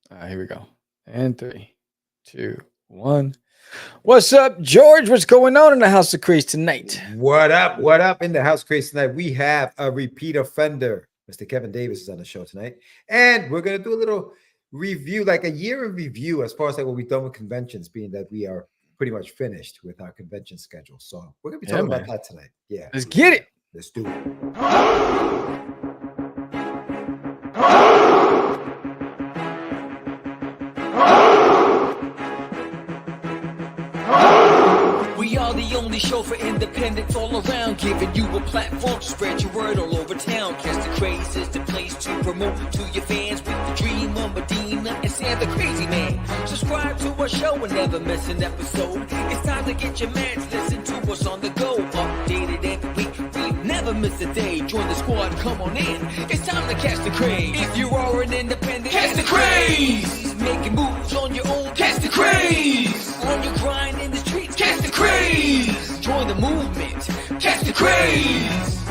Here we go. And 3, 2, 1. What's up, George? What's going on in the House of Craze tonight? What up? What up in the house craze tonight? We have a repeat offender. Mr. Kevin Davis is on the show tonight. And we're gonna do a little review, like a year in review, as far as like what we've done with conventions, being that we are pretty much finished with our convention schedule. So we're gonna be talking about that tonight. Yeah. Let's get it. Let's do it. We are the only show for independents all around, giving you a platform to spread your word all over town. Catch the Craze is the place to promote to your fans with the Dreamer, Medina, and Sam the Crazy Man. Subscribe to our show and never miss an episode. It's time to get your mans, listen to us on the go. Updated every week, we never miss a day. Join the squad, come on in. It's time to catch the Craze. If you are an independent, catch the Craze. Making moves on your own, catch the Craze. On your grind in the streets, catch the Craze. Join the movement, catch the Craze.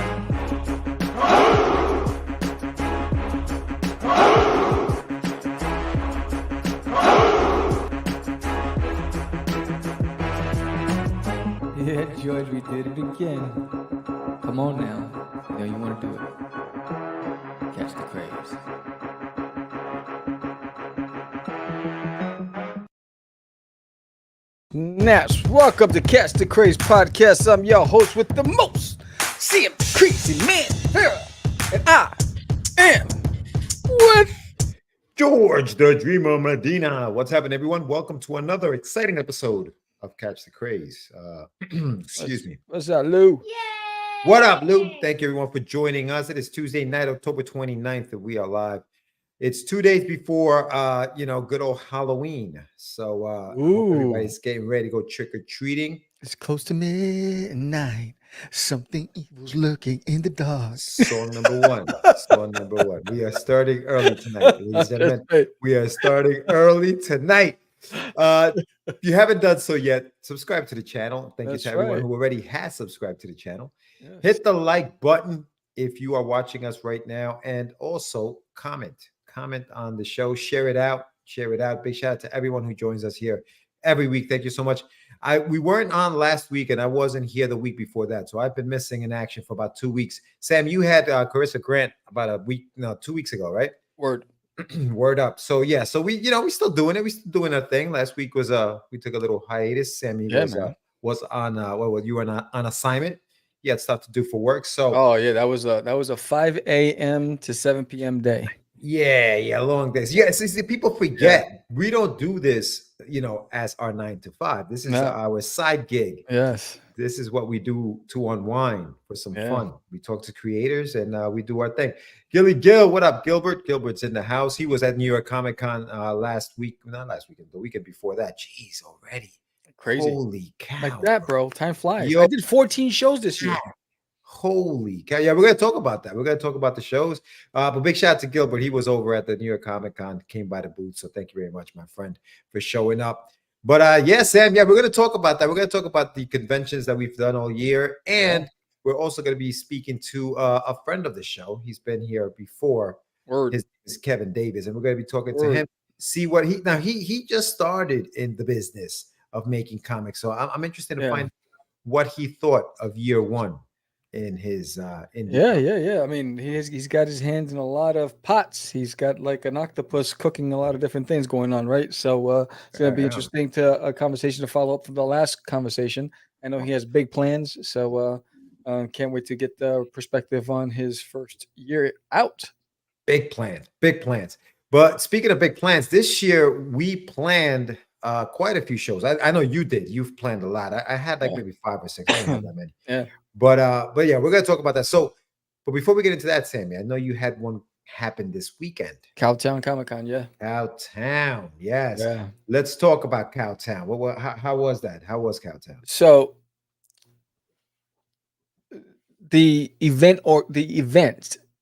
Yeah, George, we did it again. Come on now. You know you want to do it. Catch the Craze. Nash, welcome to Catch the Craze podcast. I'm your host with the most, Sam the Crazy Man here, and I am with George the Dreamer Medina. What's happening, everyone? Welcome to another exciting episode of Catch the Craze. Excuse me. What's up, Lou? What up, Lou? Thank you, everyone, for joining us. It is Tuesday night, October 29th, and we are live. It's 2 days before, good old Halloween. So I hope everybody's getting ready to go trick-or-treating. It's close to midnight. Something evil's lurking in the dark. Song number one. Song number one. We are starting early tonight, ladies and gentlemen. We are starting early tonight. If you haven't done so yet, subscribe to the channel. Thank you to everyone who already has subscribed to the channel. Yes. Hit the like button if you are watching us right now, and also comment on the show. Share it out. Big shout out to everyone who joins us here every week. Thank you so much. We weren't on last week, and I wasn't here the week before that, so I've been missing in action for about 2 weeks. Sam, you had Carissa Grant about 2 weeks ago, right? Word up. So yeah, so we still doing it. We still doing our thing. Last week was we took a little hiatus. Sammy was on you were on assignment. He had stuff to do for work. So that was a 5 a.m. to 7 p.m. day. Yeah, long days. Yes, see, people forget we don't do this, as our 9 to 5. This is our side gig. Yes, this is what we do to unwind for some fun. We talk to creators and we do our thing. Gilly Gil, what up, Gilbert? Gilbert's in the house. He was at New York Comic Con not last weekend, the weekend before that. Jeez, already crazy. Holy cow! Like that, bro. Time flies. I did 14 shows this year. Holy cow. Yeah, we're going to talk about that. We're going to talk about the shows. But big shout out to Gilbert. He was over at the New York Comic Con, came by the booth. So thank you very much, my friend, for showing up. But Sam, we're going to talk about that. We're going to talk about the conventions that we've done all year. And we're also going to be speaking to a friend of the show. He's been here before. His name is Kevin Davis. And we're going to be talking to him, see what he just started in the business of making comics. So I'm interested to find what he thought of year one. In his I mean, he's got his hands in a lot of pots. He's got like an octopus cooking a lot of different things going on, right? So it's going to be interesting a conversation to follow up from the last conversation. I know he has big plans, so can't wait to get the perspective on his first year out. Big plans. But speaking of big plans, this year we planned quite a few shows. I know you did. You've planned a lot. I had maybe 5 or 6. I don't have that many. But yeah, we're gonna talk about that. So, but before we get into that, Sammy, I know you had one happen this weekend. Cowtown Comic Con, Cowtown, yes. Yeah. Let's talk about Cowtown. How was that? How was Cowtown? So, the event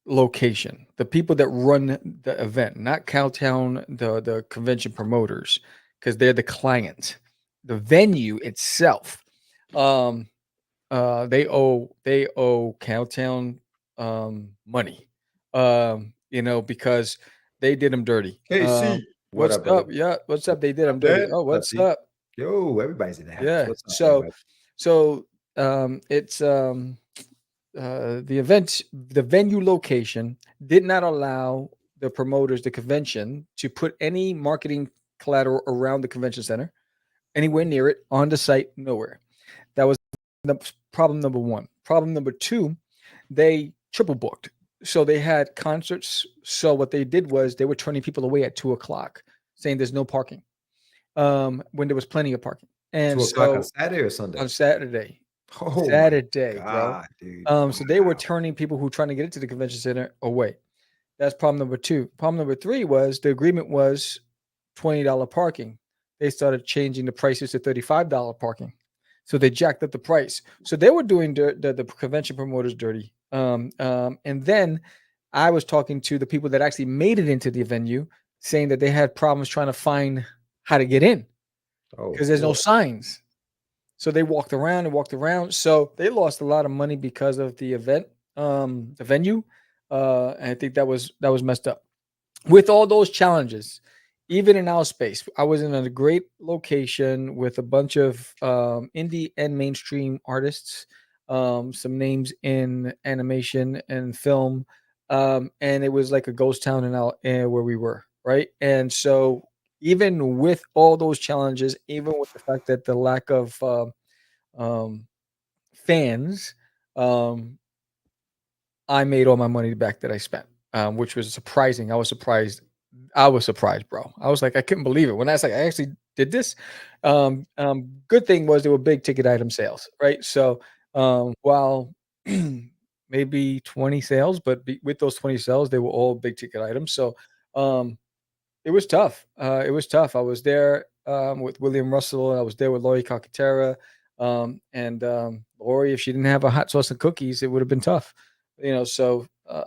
location, the people that run the event, not Cowtown, the convention promoters, because they're the client. The venue itself. They owe Cowtown money, because they did them dirty. KC. What What's up, brother? up? Yeah, what's up? They did. I'm Good. dirty. Oh, What's what's up, up? Yo, everybody's in the house. Yeah. What's up, So, everybody? so it's the event, the venue location did not allow the promoters, the convention, to put any marketing collateral around the convention center, anywhere near it, on the site, nowhere. That was the problem number one. Problem number two, they triple booked. So they had concerts. So what they did was they were turning people away at 2 o'clock, saying there's no parking. When there was plenty of parking. And 2 o'clock on so Saturday or on Sunday? Saturday, Oh my Saturday, bro. God, dude. So they were Wow. turning people who trying to get into the convention center away. That's problem number two. Problem number three was the agreement was $20 parking. They started changing the prices to $35 parking. So they jacked up the price. So they were doing the convention promoters dirty. And then I was talking to the people that actually made it into the venue, saying that they had problems trying to find how to get in Oh, because there's no Lord. signs. So they walked around and walked around. So they lost a lot of money because of the event, the venue. And I think that was messed up. With all those challenges, even in our space, I was in a great location with a bunch of indie and mainstream artists, some names in animation and film, and it was like a ghost town in where we were, right? And so, even with all those challenges, even with the fact that the lack of um, fans, um, I made all my money back that I spent, which was surprising. I was surprised. I was surprised, bro. I was like, I couldn't believe it when I was like, I actually did this. Good thing was there were big ticket item sales, right? So while maybe 20 sales, but with those 20 sales, they were all big ticket items. So um, it was tough. It was tough. I was there with William Russell. I was there with Lori Calcaterra. And Lori, if she didn't have a hot sauce and cookies, it would have been tough. So I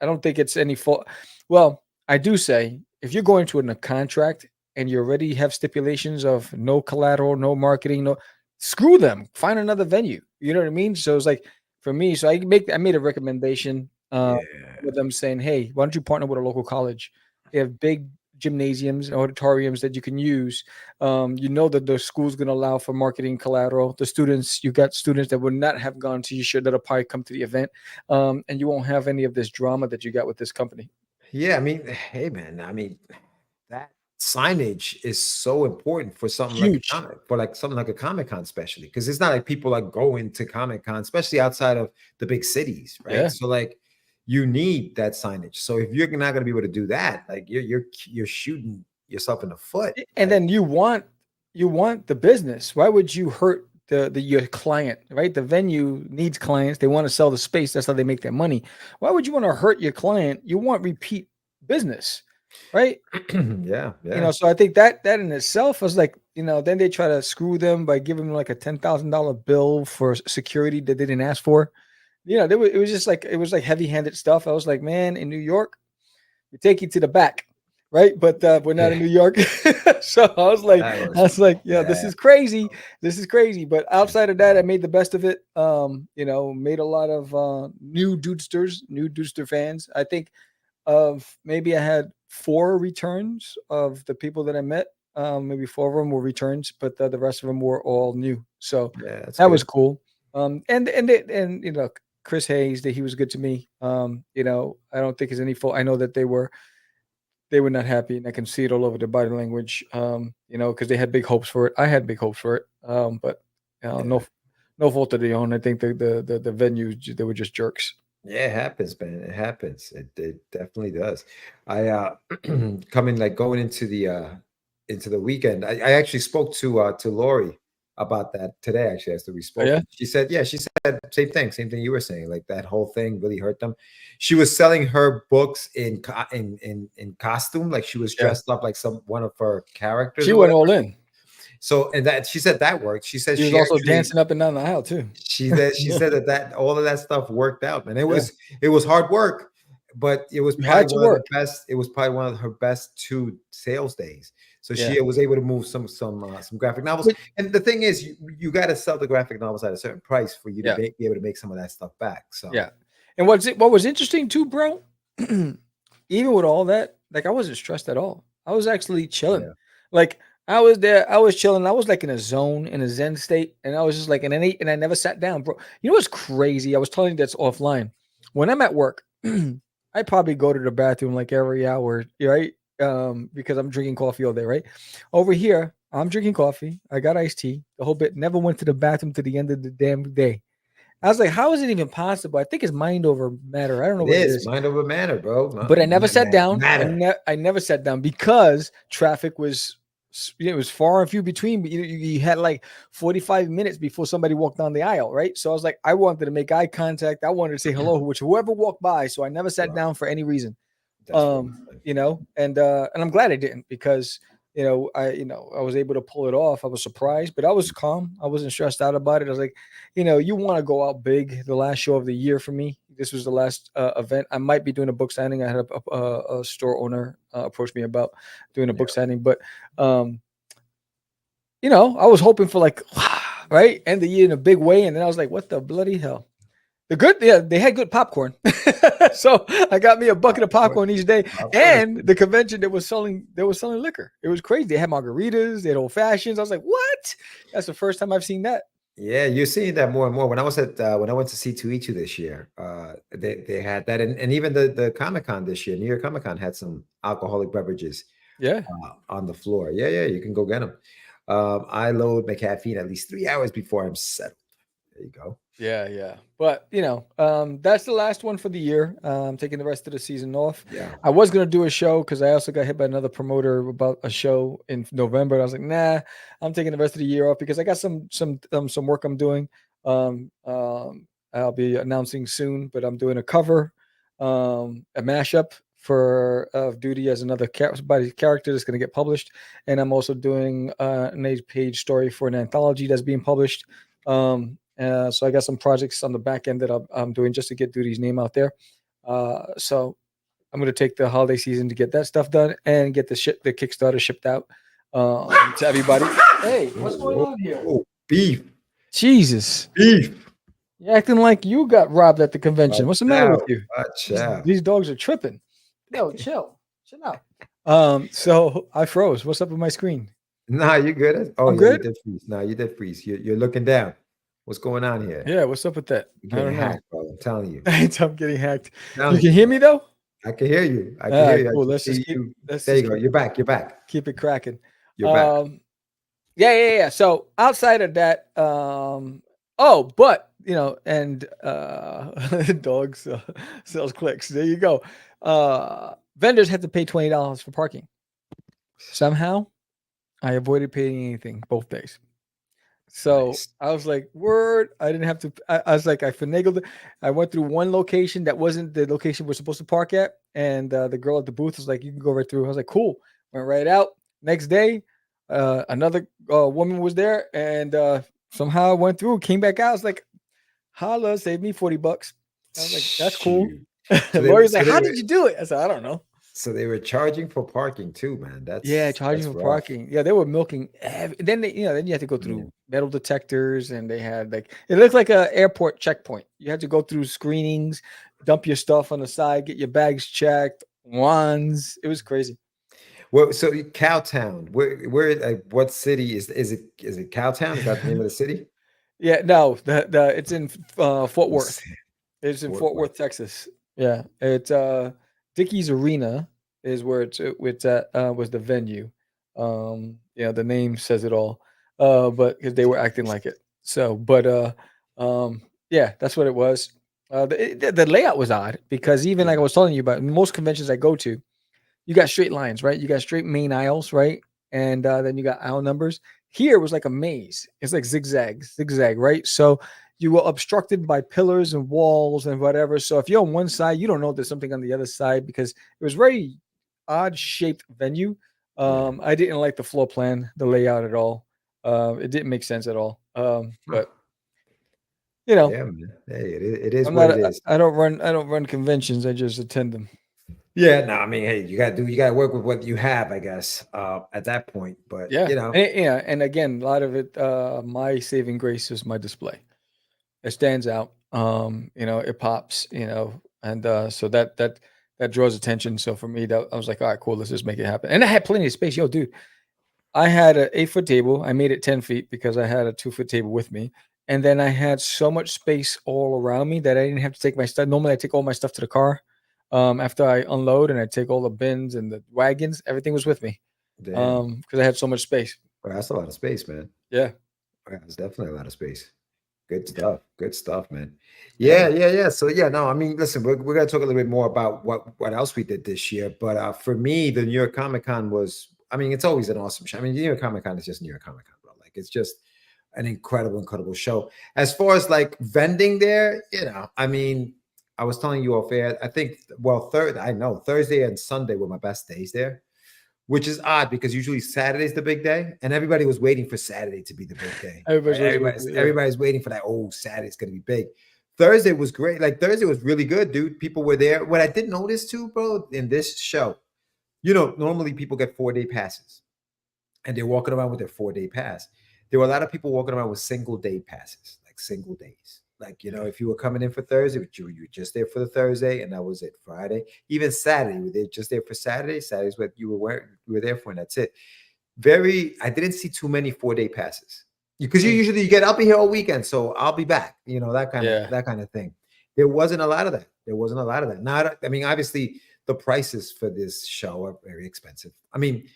don't think it's any fault. Well, I do say if you're going to a contract and you already have stipulations of no collateral, no marketing, no, screw them. Find another venue. You know what I mean? So it's like for me, so I made a recommendation Yeah. with them saying, hey, why don't you partner with a local college? They have big gymnasiums and auditoriums that you can use. That the school's going to allow for marketing collateral. The students, you got students that would not have gone to your show that'll probably come to the event, and you won't have any of this drama that you got with this company. Yeah, I mean, hey man, I mean that signage is so important for something like a Huge. comic, for like something like a Comic Con, especially because it's not like people are going to Comic Con, especially outside of the big cities, right? Yeah. So like you need that signage. So if you're not going to be able to do that, like you're shooting yourself in the foot. And then you want the business. Why would you hurt your client, right? The venue needs clients. They want to sell the space. That's how they make their money. Why would you want to hurt your client? You want repeat business, right? Yeah. So I think that in itself was like, then they try to screw them by giving them like a $10,000 bill for security that they didn't ask for. It was just like, it was like heavy-handed stuff. I was like, man, in New York, we take you to the back, right? But we're not in New York. So I was like, yeah, this is crazy. This is crazy. But outside of that, I made the best of it. Made a lot of new Dudester fans. I think maybe I had 4 returns of the people that I met. Maybe 4 of them were returns, but the rest of them were all new. So that was cool. And Chris Hayes, that he was good to me. I don't think it's any fault. I know that they were not happy, and I can see it all over their body language. Because they had big hopes for it. I had big hopes for it. But no fault of their own. I think the venues, they were just jerks. Yeah, it happens, man. It happens. It definitely does. I coming like going into the weekend. I actually spoke to Lori about that today, actually, after we spoke. Yeah? She said same thing you were saying. Like that whole thing really hurt them. She was selling her books in costume, like she was dressed up like one of her characters. She went all in. So, and that she said that worked. She said she was also dancing up and down the aisle too. She said that all of that stuff worked out, man. It was hard work, but it was probably one of the best. It was probably one of her best 2 sales days. So she was able to move some graphic novels. And the thing is, you got to sell the graphic novels at a certain price for you to be able to make some of that stuff back. So and what was interesting too, bro, even with all that, like I wasn't stressed at all. I was actually chilling. Yeah. Like I was there, I was chilling. I was like in a zone, in a zen state, and I was just like, and I never sat down, bro. You know what's crazy? I was telling you that's offline. When I'm at work, I probably go to the bathroom like every hour, right? Because I'm drinking coffee all day, right? Over here, I'm drinking coffee. I got iced tea, the whole bit. Never went to the bathroom to the end of the damn day. I was like, how is it even possible? I think it's mind over matter. I don't know It what it is is. mind over matter, bro. But I never sat down. Matter. I never sat down because traffic was it was far and few between. But you had like 45 minutes before somebody walked down the aisle, right? So I was like, I wanted to make eye contact. I wanted to say hello, which whoever walked by. So I never sat down for any reason. That's funny. And I'm glad I didn't because I was able to pull it off. I was surprised, but I was calm. I wasn't stressed out about it. I was like, you want to go out big. The last show of the year for me. This was the last event. I might be doing a book signing. I had a store owner approach me about doing a book signing, but I was hoping for like right end the year in a big way, and then I was like, what the bloody hell? They had good popcorn. So I got me a bucket of popcorn each day. And the convention they were selling liquor. It was crazy. They had margaritas, they had old fashions. I was like, what? That's the first time I've seen that. Yeah, you're seeing that more and more. When I went to C2E2 this year, they had that, and even the Comic-Con this year, New York Comic-Con had some alcoholic beverages on the floor. Yeah, you can go get them. I load my caffeine at least 3 hours before I'm settled. There you go. Yeah. But that's the last one for the year. I'm taking the rest of the season off. Yeah. I was gonna do a show because I also got hit by another promoter about a show in November. I was like, nah, I'm taking the rest of the year off because I got some work I'm doing. I'll be announcing soon, but I'm doing a cover, a mashup for of Duty as another character that's going to get published, and I'm also doing an 8-page story for an anthology that's being published. So I got some projects on the back end that I'm doing just to get Duty's name out there. So I'm going to take the holiday season to get that stuff done and get the Kickstarter shipped out to everybody. Hey, what's going on here? Oh, beef. Jesus. Beef. You're acting like you got robbed at the convention. What's the matter with you? These dogs are tripping. No, chill out. So I froze. What's up with my screen? Nah, you good? Oh, I'm good? You did freeze. Nah, you did freeze. You're looking down. What's going on here? Yeah, what's up with that? You're getting hacked, bro. I'm telling you. I'm getting hacked. You can hear me though? I can hear you. I can hear you. Cool. There you go. You're back. Keep it cracking. You're back. Yeah. So outside of that, but and dogs sells clicks. There you go. Vendors had to pay $20 for parking. Somehow, I avoided paying anything both days. So Nice. I was like, word. I didn't have to. I was like, I finagled it. I went through one location that wasn't the location we're supposed to park at, and the girl at the booth was like, "You can go right through." I was like, "Cool." Went right out. Next day, another woman was there, and somehow I went through. Came back out. I was like, "Holla, saved me $40." I was like, "That's cool." Lawyer's like, "How did you do it?" I said, "I don't know." So they were charging for parking too, man. Charging for parking. Yeah, they were milking. Then then you had to go through metal detectors, and they had like it looked like an airport checkpoint. You had to go through screenings, dump your stuff on the side, get your bags checked, wands. It was crazy. Well, so Cowtown, where like what city is it Cowtown? Is that the name of the city? Yeah, no, the it's in Fort Worth. It's in Fort Worth, Texas. Yeah, it's Dickies Arena is where it's at, was the venue. The name says it all. But because they were acting like it. So, but that's what it was. The layout was odd because even like I was telling you about, most conventions I go to, you got straight lines, right? You got straight main aisles, right? And then you got aisle numbers. Here it was like a maze. It's like zigzag, right? So you were obstructed by pillars and walls and whatever. So if you're on one side, you don't know there's something on the other side because it was very odd shaped venue. I didn't like the floor plan, the layout at all. It didn't make sense at all. But yeah, man. Hey, it is what it is. I don't run conventions. I just attend them. Yeah, no, I mean, hey, you gotta work with what you have, I guess, at that point. But and again, a lot of it, my saving grace is my display. It stands out. It pops, and so that that draws attention. So for me, that I was like, all right, cool, let's just make it happen. And I had plenty of space. Yo, dude, I had an 8-foot table. I made it 10 feet because I had a 2-foot table with me. And then I had so much space all around me that I didn't have to take my stuff. Normally, I take all my stuff to the car after I unload, and I take all the bins and the wagons. Everything was with me Damn. because I had so much space. Well, that's a lot of space, man. Yeah. Yeah, it's definitely a lot of space. Good stuff. Good stuff, man. Yeah. So yeah, no, I mean, listen, we're gonna talk a little bit more about what else we did this year. But for me, the New York Comic Con was, I mean, it's always an awesome show. I mean, New York Comic Con is just New York Comic Con, bro. Like it's just an incredible show. As far as like vending there, I mean, I was telling you off air, I think, well, Thursday and Sunday were my best days there. Which is odd because usually Saturday's the big day, and everybody was waiting for Saturday to be the big day. Everybody's waiting for that. Oh, Saturday's gonna be big. Thursday was great. Like Thursday was really good, dude. People were there. What I did notice too, bro, in this show, normally people get 4-day passes, and they're walking around with their 4-day pass. There were a lot of people walking around with single-day passes, like single days. Like, if you were coming in for Thursday, you were just there for the Thursday, and that was it. Friday, even Saturday, you were just there for Saturday. Saturday's what you were there for, and that's it. I didn't see too many 4-day passes because you get, I'll be here all weekend, so I'll be back. That kind of thing. There wasn't a lot of that. Not, I mean, obviously the prices for this show are very expensive. I mean,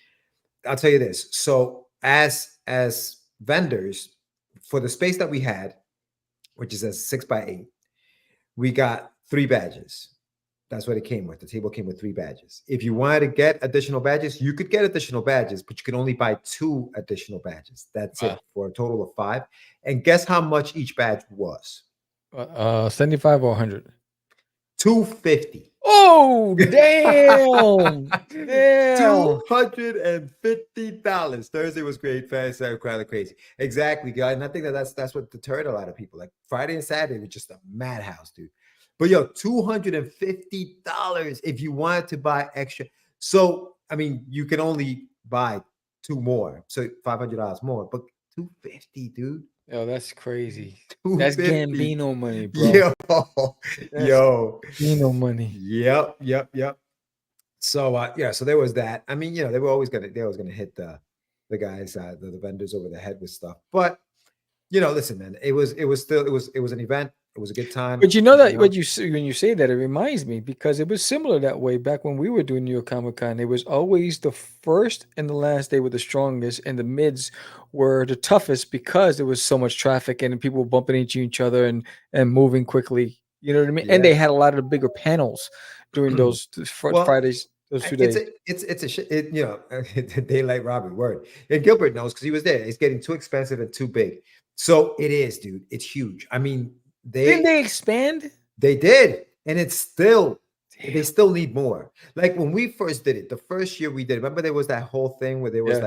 I'll tell you this. So as vendors, for the space that we had, which is a 6x8, we got 3 badges. That's what it came with. The table came with 3 badges. If you wanted to get additional badges, you could get additional badges, but you could only buy 2 additional badges. That's it, for a total of 5. And guess how much each badge was? 75 or 100? $250. Oh, damn. Damn. $250. Thursday was great. Friday, kind of crazy. Exactly, guys. And I think that's what deterred a lot of people. Like Friday and Saturday was just a madhouse, dude. But yo, $250 if you wanted to buy extra. So, I mean, you can only buy 2 more. So $500 more, but $250, dude. Yo, that's crazy. That's Gambino money, bro. Yo. Gambino money. Yep. So so there was that. I mean, they were always gonna hit the guys, the vendors over the head with stuff. But listen, man, it was an event. It was a good time. But that when you say that, it reminds me because it was similar that way back when we were doing New York Comic Con. It was always the first and the last day were the strongest, and the mids were the toughest because there was so much traffic and people were bumping into each other and moving quickly. You know what I mean? Yeah. And they had a lot of the bigger panels during those Fridays. Those 2 days. It's a daylight robbery word. And Gilbert knows because he was there. It's getting too expensive and too big. So it is, dude. It's huge. I mean, didn't they expand? They did, and it's still. Damn. They still need more. Like when we first did it, the first year we did. Remember, there was that whole thing where there was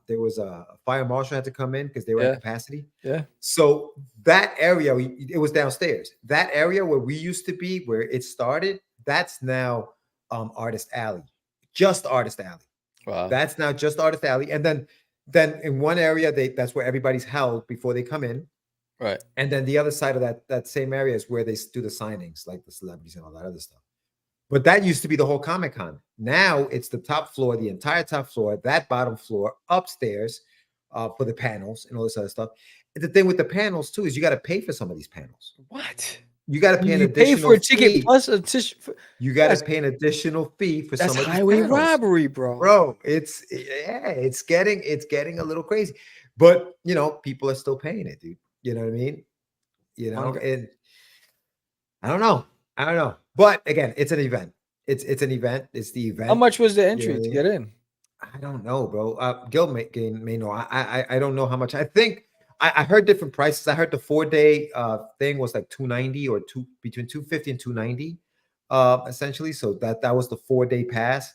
there was a fire marshal had to come in because they were at capacity. Yeah. So that area, it was downstairs. That area where we used to be, where it started, that's now Artist Alley, just Artist Alley. Wow. That's now just Artist Alley, and then in one area that's where everybody's held before they come in. Right. And then the other side of that same area is where they do the signings, like the celebrities and all that other stuff. But that used to be the whole Comic-Con. Now it's the top floor, the entire top floor, that bottom floor, upstairs for the panels and all this other stuff. And the thing with the panels too is you got to pay for some of these panels. What? You got to pay an additional fee. For a ticket plus a you got to pay an additional fee for some of these highway panels. Robbery, bro. Bro, it's getting a little crazy. But people are still paying it, dude. You know what I mean? And I don't know. But again, it's an event. It's an event. It's the event. How much was the entry to get in? I don't know, bro. Gil may know. I don't know how much. I think I heard different prices. I heard the 4-day thing was like $290 or between $250 and $290, essentially. So that was the 4-day pass.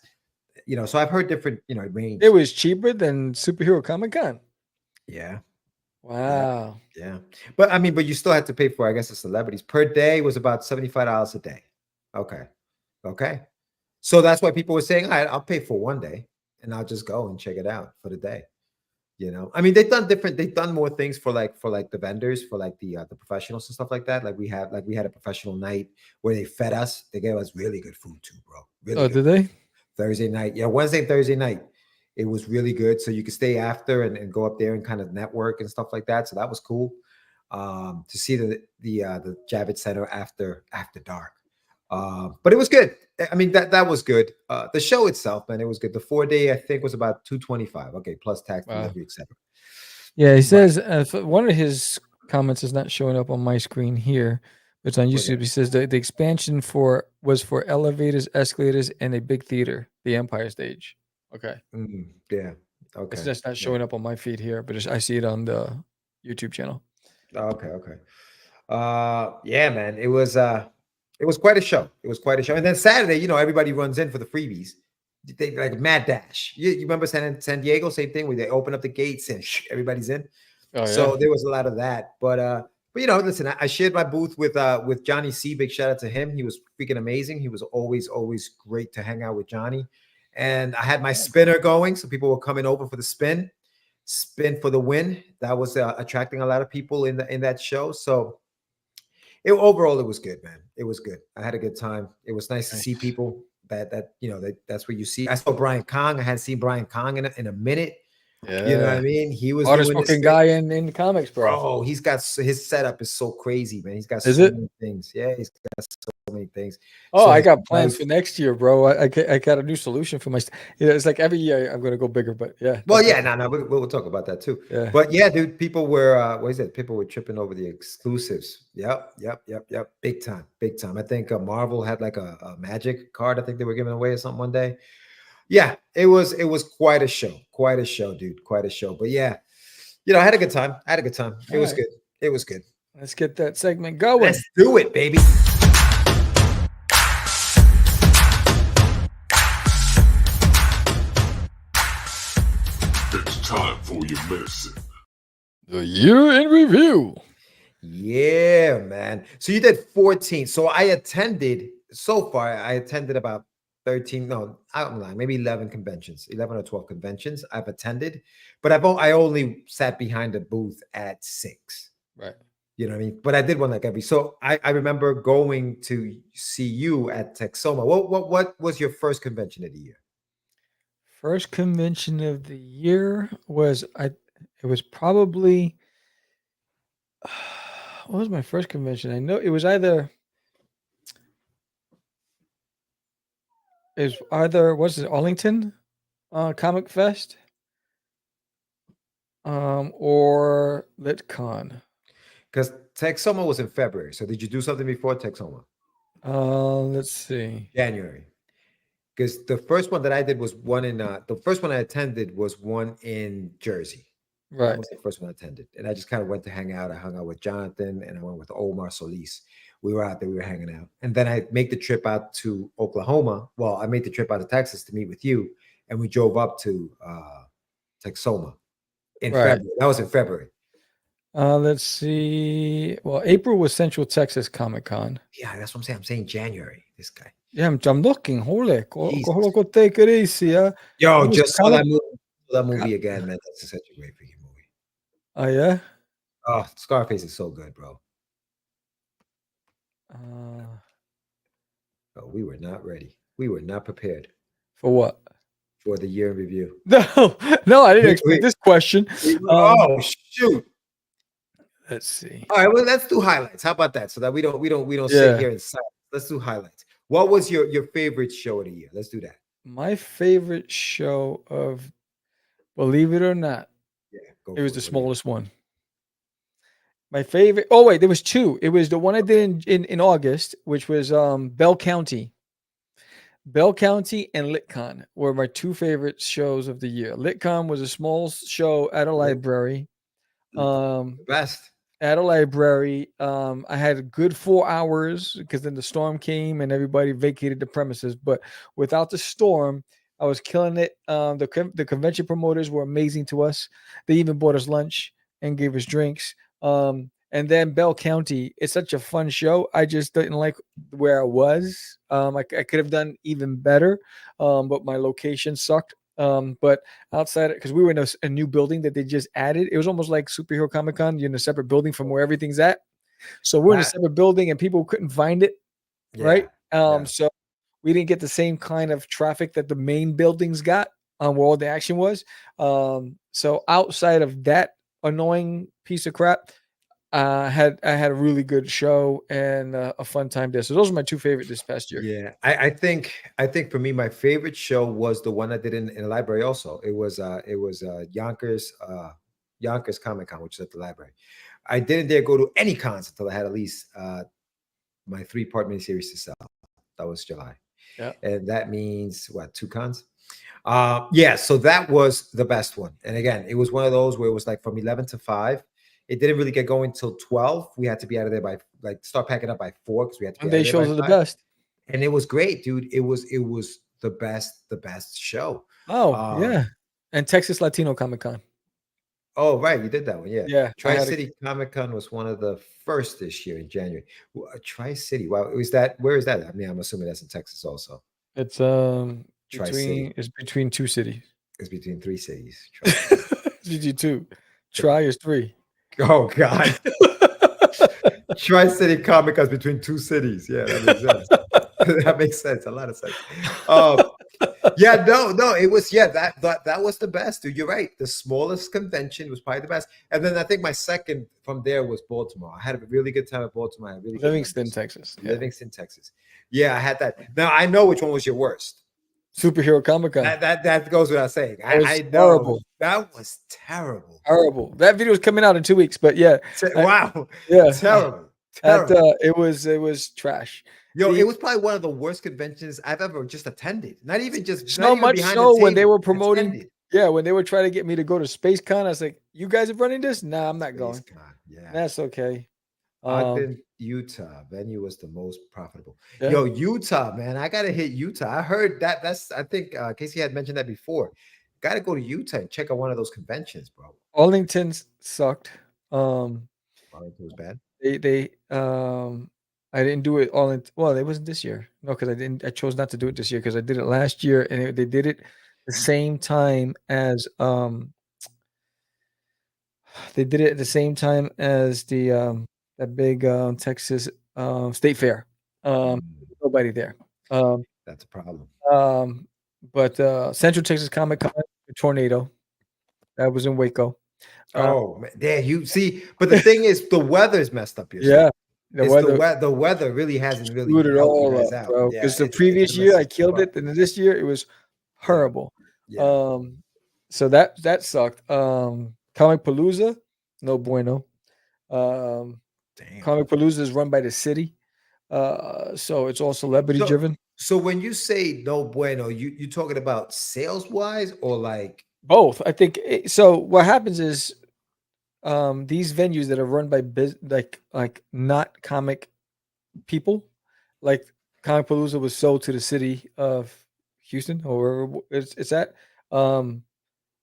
So I've heard different range. It was cheaper than Superhero Comic-Con. Yeah. Wow. Yeah. But you still had to pay for, I guess, the celebrities. Per day was about $75 a day. Okay. So that's why people were saying, all right, I'll pay for 1 day and I'll just go and check it out for the day. You know, I mean, they've done more things for the vendors, for like the professionals and stuff like that. Like we had a professional night where they fed us. They gave us really good food too, bro. Really Oh, good. did they? Thursday night. Yeah, Wednesday and Thursday night. It was really good. So you could stay after and go up there and kind of network and stuff like that. So that was cool. To see the Javits Center after dark. But it was good. I mean, that was good. The show itself, man, it was good. The 4-day, I think, was about 225. Okay, plus tax, delivery, etc. Yeah, he says one of his comments is not showing up on my screen here. It's on YouTube. He says the expansion was for elevators, escalators, and a big theater, the Empire Stage. Okay. Yeah. Okay. It's just not showing up on my feed here, but I see it on the YouTube channel. Okay. Yeah, man. It was quite a show. It was quite a show. And then Saturday, you know, everybody runs in for the freebies. They like mad dash. You remember San Diego, same thing where they open up the gates and everybody's in. Oh, so yeah. there was a lot of that. But you know, listen, I shared my booth with Johnny C. Big shout out to him. He was freaking amazing. He was always great to hang out with Johnny. And I had my spinner going, so people were coming over for the spin for the win. That was attracting a lot of people in that show. So overall, it was good, man. It was good. I had a good time. It was nice to see people that's what you see. I saw Brian Kong. I hadn't seen Brian Kong in a minute. Yeah. You know what I mean? He was hardest fucking guy in the comics, bro. Oh, he's got his setup is so crazy, man. He's got many things. Yeah, he's got so many things. Oh, I got plans for next year, bro. I got a new solution for my. It's like every year I'm gonna go bigger, but yeah. Well, yeah, no, we'll talk about that too. Yeah. But yeah, dude, people were what is it? People were tripping over the exclusives. Yep. Big time. I think Marvel had like a magic card. I think they were giving away or something one day. Yeah, it was quite a show, dude, quite a show. But yeah, you know, I had a good time. It was good. It was good. Let's get that segment going. Let's do it, baby. It's time for your medicine. The year in review. Yeah, man. So you did 14. So I attended about 13, no, I'm lying, maybe 11 conventions, 11 or 12 conventions I've attended, but I only sat behind a booth at 6. Right. You know what I mean? But I did one like every, so I remember going to see you at Texoma. What was your first convention of the year? First convention of the year was it was probably, what was my first convention? I know it was either was it Arlington Comic Fest or LitCon? Because Texoma was in February. So did you do something before Texoma? Let's see. January. Because the first one that I did was the first one I attended was one in Jersey. Right. That was the first one I attended. And I just kind of went to hang out. I hung out with Jonathan and I went with Omar Solis. We were out there, we were hanging out. And then I make the trip out to Oklahoma. Well, I made the trip out to Texas to meet with you. And we drove up to Texoma in February. That was in February. Let's see. Well, April was Central Texas Comic Con. Yeah, that's what I'm saying. I'm saying January. This guy. Yeah, I'm looking. Holy, take it easy. Yo, just saw that movie again, man. That's such a great freaking movie. Oh yeah. Oh, Scarface is so good, bro. Oh, we were not ready. We were not prepared. For what? For the year in review. No, I didn't expect this question. Oh shoot. Let's see. All right, well, let's do highlights. How about that? So that we don't sit here and silence. Let's do highlights. What was your favorite show of the year? Let's do that. My favorite show of, believe it or not, it was the smallest one. My favorite. Oh wait, there was 2. It was the one I did in August, which was Bell County. Bell County and LitCon were my 2 favorite shows of the year. LitCon was a small show at a library. Best. At a library. I had a good 4 hours because then the storm came and everybody vacated the premises. But without the storm, I was killing it. The convention promoters were amazing to us. They even bought us lunch and gave us drinks. And then Bell County, it's such a fun show. I just didn't like where I was. I could have done even better, but my location sucked. But outside, because we were in a new building that they just added, it was almost like Superhero Comic Con. You're in a separate building from where everything's at. So we're in a That- separate building, and people couldn't find it, right? yeah. So we didn't get the same kind of traffic that the main buildings got where all the action was. So outside of that annoying piece of crap, I had a really good show and a fun time there. So those are my two favorite this past year. Yeah, I think for me, my favorite show was the one I did in the library. Also, it was Yonkers Comic Con, which is at the library. I didn't dare go to any cons until I had at least my 3-part miniseries to sell. That was July. Yeah, and that means what, 2 cons? Yeah, so that was the best one. And again, it was one of those where it was like from 11 to 5. It didn't really get going till 12. We had to be out of there by start packing up by 4 because we had to be Monday out of there shows by are the 5. best. And it was great, dude. It was the best show. Oh yeah, and Texas Latino Comic Con. Oh, right, you did that one, yeah. Yeah, Tri-City Comic Con was one of the first this year in January. Tri-City, wow, where is that? I mean, I'm assuming that's in Texas also. It's Tri-City. it's between 2 cities. It's between 3 cities. It's between 2. Try is 3. Oh God. Tri-City Comic Con between 2 cities. Yeah, that makes sense. That makes sense. A lot of sense. Yeah, no, it was that was the best, dude. You're right. The smallest convention was probably the best, and then I think my second from there was Baltimore. I had a really good time at Baltimore. I had really good Livingston, memories. Texas. Yeah. Livingston, Texas. Yeah, I had that. Now I know which one was your worst. Superhero Comic Con. That goes without saying. I know horrible. that was terrible. Horrible. That video is coming out in 2 weeks, but yeah. Wow. Yeah. Terrible. It was trash. Yo, it was probably one of the worst conventions I've ever just attended. Not even just So not much even so when they table, were promoting. attended. Yeah, when they were trying to get me to go to Space Con, I was like, "You guys are running this? Nah, I'm not going." God, yeah. That's okay. Ogden, Utah venue was the most profitable. Yeah. Yo, Utah, man, I gotta hit Utah. I heard that's. I think Casey had mentioned that before. Got to go to Utah and check out one of those conventions, bro. Arlington sucked. Arlington was bad. They I didn't do it all in. Well, it wasn't this year. No, because I chose not to do it this year because I did it last year, and they did it the same time as they did it at the same time as the that big Texas State Fair. Nobody there. That's a problem. But Central Texas Comic Con, tornado. That was in Waco. Oh man, there you see. But the thing is, the weather's messed up. Yeah. The weather really hasn't really screwed it helped all you guys up, out. bro. Yeah, Because the it's previous been year I messed killed up. it, and this year it was horrible. Yeah. So that sucked. Comic Palooza, no bueno. Damn. Comic Palooza is run by the city, so it's all celebrity driven. So when you say no bueno, you talking about sales wise or like Both, I think. So what happens is, these venues that are run by like not comic people, like Comic Palooza was sold to the city of Houston or wherever it's at.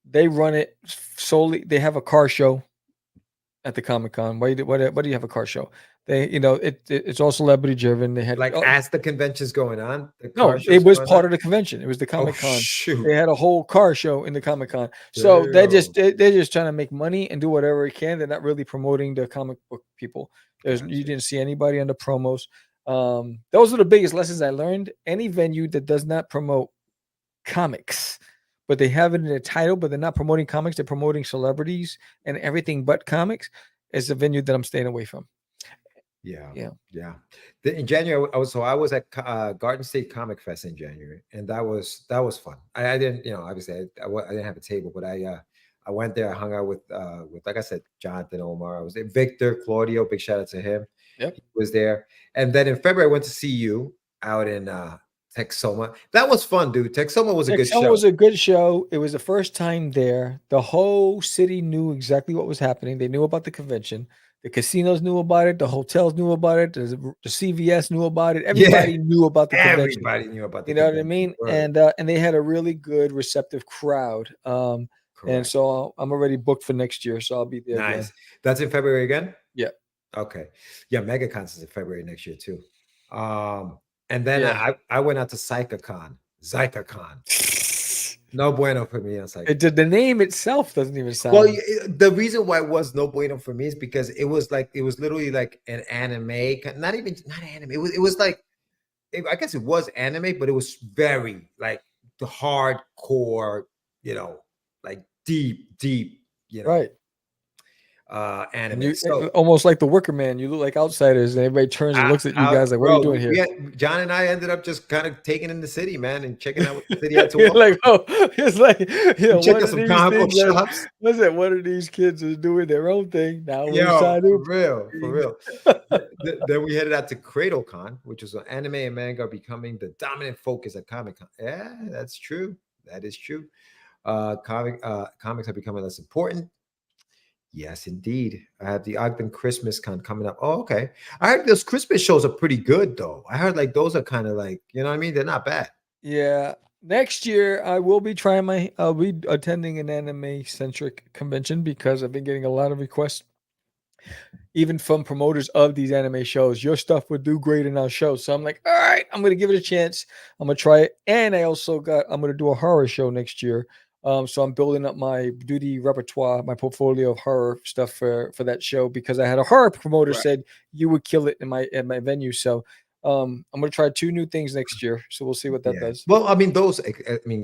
They run it solely. They have a car show at the Comic Con. Why do you have a car show? They, it's all celebrity driven. They had like as the convention's going on. No, it was part of the convention. It was the Comic Con. Shoot. They had a whole car show in the Comic Con. So they're just trying to make money and do whatever they can. They're not really promoting the comic book people. You didn't see anybody on the promos. Those are the biggest lessons I learned. Any venue that does not promote comics, but they have it in their title, but they're not promoting comics, they're promoting celebrities and everything but comics, is a venue that I'm staying away from. Yeah. In January, I was at Garden State Comic Fest in January, and that was fun. I didn't, obviously I didn't have a table, but I went there. I hung out with like I said, Jonathan, Omar. I was there. Victor, Claudio. Big shout out to him. Yep, he was there. And then in February, I went to see you out in Texoma. That was fun, dude. Texoma was a good show. Texoma was a good show. It was the first time there. The whole city knew exactly what was happening. They knew about the convention. The casinos knew about it. The hotels knew about it. The CVS knew about it. Everybody knew about the convention. Everybody knew about the convention. You know what I mean? Right. And they had a really good, receptive crowd. And so I'm already booked for next year. So I'll be there. Nice. Again. That's in February again? Yeah. Okay. Yeah, MegaCon's is in February next year too. And then I went out to ZycaCon. No bueno for me. It's like, It did, the name itself doesn't even sound. well, the reason why it was no bueno for me is because it was literally like an anime, not anime. It was like, I guess it was anime, but it was very like the hardcore, like deep, right. Anime. You So almost like the Wicker Man. You look like outsiders, and everybody turns and looks at you guys like, "What are you doing here?" John and I ended up just kind of taking in the city, man, and checking out what the city had to You're offer. like, oh, it's like, Check out some comic book shops. What's it? One of these kids is doing their own thing now. Yo, for real. Then we headed out to CradleCon, which was an anime and manga becoming the dominant focus at Comic Con. Yeah, that's true. That is true. Comics are becoming less important. Yes, indeed. I have the Ogden Christmas Con coming up. Oh, okay. I heard those Christmas shows are pretty good, though. I heard like those are kind of like, you know what I mean? They're not bad. Yeah. Next year, I will be I'll be attending an anime centric convention because I've been getting a lot of requests, even from promoters of these anime shows. Your stuff would do great in our show. So I'm like, all right, I'm going to give it a chance. I'm going to try it. And I'm going to do a horror show next year. So I'm building up my duty repertoire, my portfolio of horror stuff for that show, because I had a horror promoter said you would kill it in my venue. So I'm going to try 2 new things next year. So we'll see what that does. Well, I mean,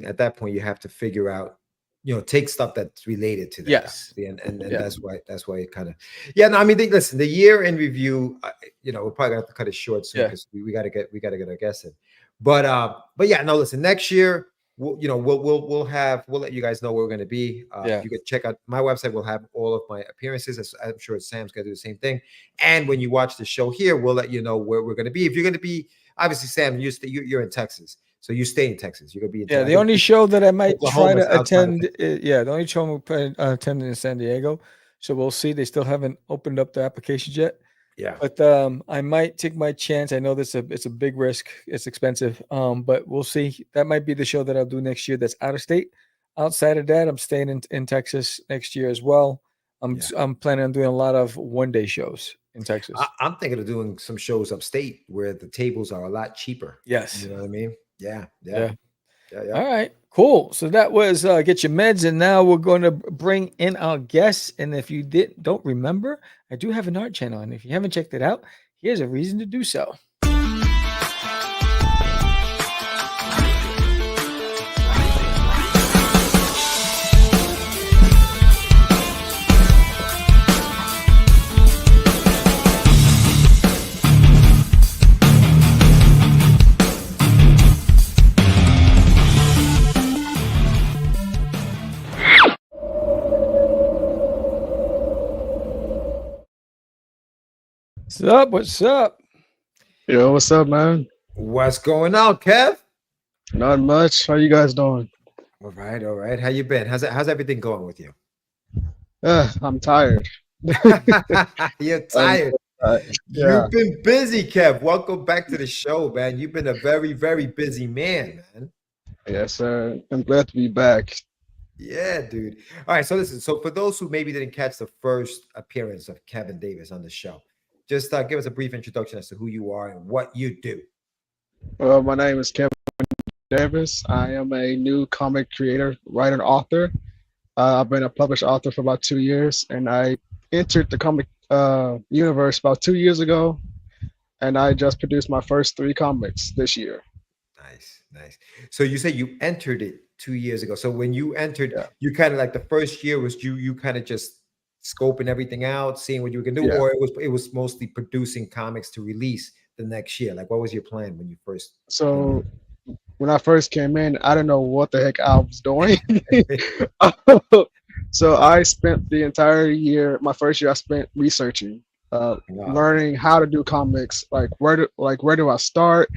at that point you have to figure out, take stuff that's related to that. Yes. And that's why it kind of, no, I mean, listen, the year in review, we're probably gonna have to cut it short soon because we got to get our guests in. But yeah, no, listen, next year, we'll let you guys know where we're going to be. You can check out my website. We'll have all of my appearances. I'm sure Sam's going to do the same thing. And when you watch the show here, we'll let you know where we're going to be. If you're going to be, obviously, Sam, you're in Texas, so you stay in Texas. You're going to be in Texas. The only show that I might try to attend, the only show I'm attending in San Diego. So we'll see. They still haven't opened up the applications yet. Yeah, but I might take my chance. I know it's a big risk. It's expensive, but we'll see. That might be the show that I'll do next year. That's out of state. Outside of that, I'm staying in Texas next year as well. I'm planning on doing a lot of 1-day shows in Texas. I'm thinking of doing some shows upstate where the tables are a lot cheaper. Yes, you know what I mean. Yeah. All right, cool. So that was Get Your Meds, and now we're going to bring in our guests. And if you don't remember, I do have an art channel, and if you haven't checked it out, here's a reason to do so. What's up? Yo, what's up, man? What's going on, Kev? Not much. How you guys doing? All right. How you been? How's everything going with you? I'm tired. You're tired. You've been busy, Kev. Welcome back to the show, man. You've been a very, very busy man. Yes, sir. I'm glad to be back. Yeah, dude. All right. So listen. So for those who maybe didn't catch the first appearance of Kevin Davis on the show, just give us a brief introduction as to who you are and what you do. Well, my name is Kevin Davis. I am a new comic creator, writer, and author. I've been a published author for about 2 years, and I entered the comic universe about 2 years ago, and I just produced my first 3 comics this year. Nice. So you say you entered it 2 years ago. So when you entered, you kind of like the first year was you kind of just scoping everything out, seeing what you can do, or it was mostly producing comics to release the next year. Like, what was your plan when you first? So when I first came in, I didn't know what the heck I was doing. So I spent the entire year, my first year, I spent researching, learning how to do comics, like where do I start,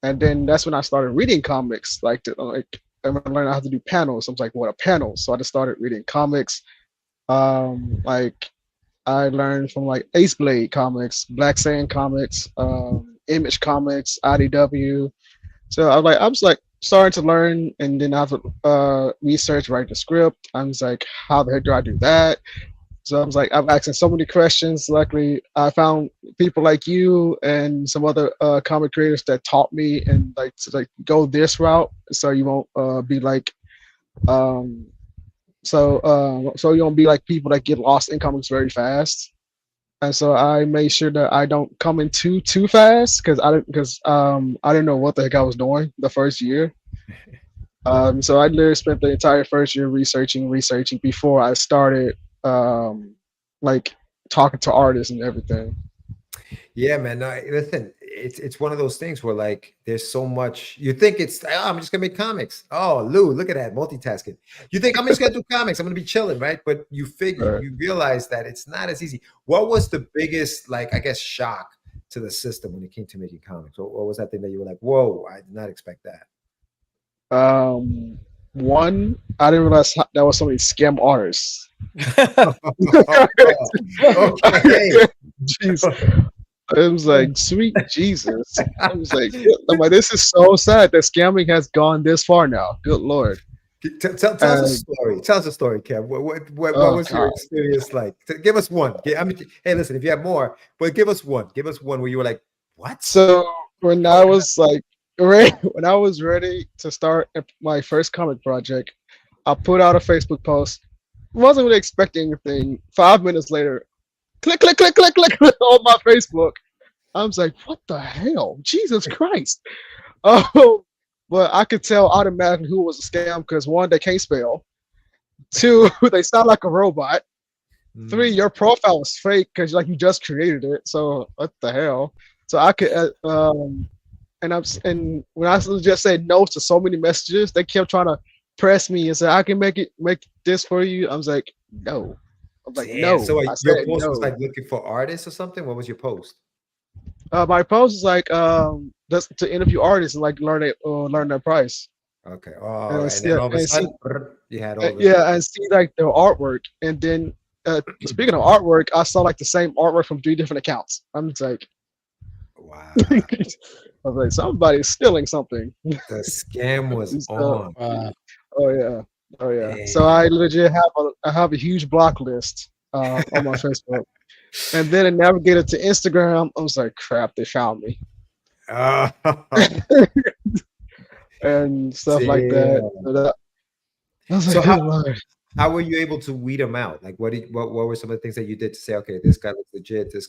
and then that's when I started reading comics, I learned how to do panels. I was like, what are panels? So I just started reading comics. Like I learned from like Ace Blade comics, Black Sand comics, Image comics, IDW. So I was like starting to learn, and then I have to research, write the script. I was like, how the heck do I do that? So I was like, I'm asking so many questions. Luckily, I found people like you and some other comic creators that taught me and like to go this route, so you won't be like So you don't be like people that get lost in comics very fast. And so I made sure that I don't come in too fast because I didn't know what the heck I was doing the first year. So I literally spent the entire first year researching before I started like talking to artists and everything. Yeah, man. No, listen, it's one of those things where like there's so much. You think it's I'm just gonna make comics. Oh, Lou, look at that multitasking. You think I'm just gonna do comics? I'm gonna be chilling, right? But you figure you realize that it's not as easy. What was the biggest like I guess shock to the system when it came to making comics? What was that thing that you were like, whoa, I did not expect that? One, I didn't realize there was so many scam artists. Okay. Jeez. It was like, sweet Jesus. I was like, this is so sad that scamming has gone this far now. Good Lord. Tell us a story. Tell us a story, Kev. What was your experience like? Give us one. I mean, hey, listen, if you have more, but give us one. Give us one where you were like, what? So when I was like, when I was ready to start my first comic project, I put out a Facebook post. Wasn't really expecting anything. 5 minutes later, click on my Facebook. I was like, what the hell? Jesus Christ. But I could tell automatically who was a scam because one, they can't spell. Two, they sound like a robot. Three, your profile was fake because like you just created it. So what the hell? So I could and when I just said no to so many messages, they kept trying to press me and say I can make this for you. I was like, no. I was like, no. So your post was like looking for artists or something? What was your post? My post is like just to interview artists and like learn their price. Okay. Oh, and then all of a sudden you had all this. Yeah, and see like their artwork. And then speaking of artwork, I saw like the same artwork from 3 different accounts. I'm just like, wow. I was like, somebody's stealing something. The scam was on. Oh yeah. Damn. So I legit have a huge block list on my Facebook. And then it navigated to Instagram. I was like, crap, they found me. And stuff like that. I was like, how were you able to weed them out? Like, what were some of the things that you did to say, okay, this guy looks legit. This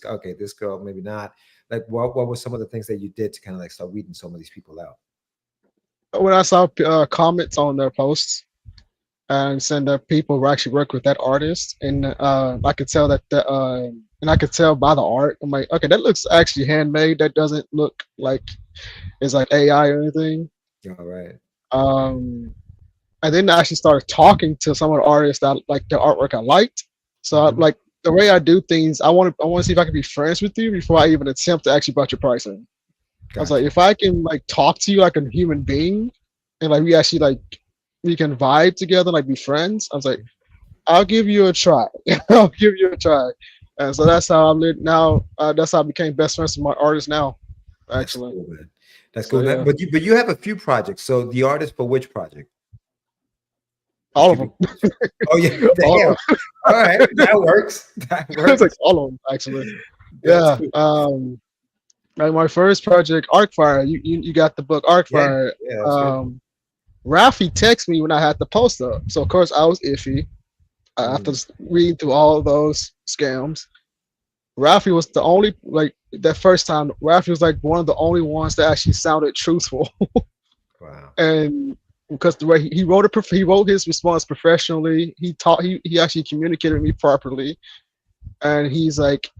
girl maybe not. Like, what were some of the things that you did to kind of like start weeding some of these people out? When I saw comments on their posts and saying that people who actually work with that artist, and I could tell and I could tell by the art. I'm like, okay, that looks actually handmade. That doesn't look like it's like AI or anything. All right. And then I actually started talking to some of the artists that like the artwork I liked. So like the way I do things, I want to see if I can be friends with you before I even attempt to actually bust your pricing. Gotcha. I was like, if I can like talk to you like a human being, and like we can vibe together, like be friends. I was like, I'll give you a try. I'll give you a try. And so that's how I'm now. That's how I became best friends with my artists now. Actually, that's cool. Yeah. But you have a few projects. So the artist for which project? All of them. Oh yeah. Damn. All right, that works. It's like all of them actually. Yeah. Cool. Like my first project, Arcfire. You got the book Arcfire. Yeah, Ralphie texted me when I had the post up. So of course I was iffy. After reading through all of those scams, Ralphie was the only that first time. Ralphie was like one of the only ones that actually sounded truthful. Wow. And because the way he wrote he wrote his response professionally. He actually communicated with me properly, and he's like,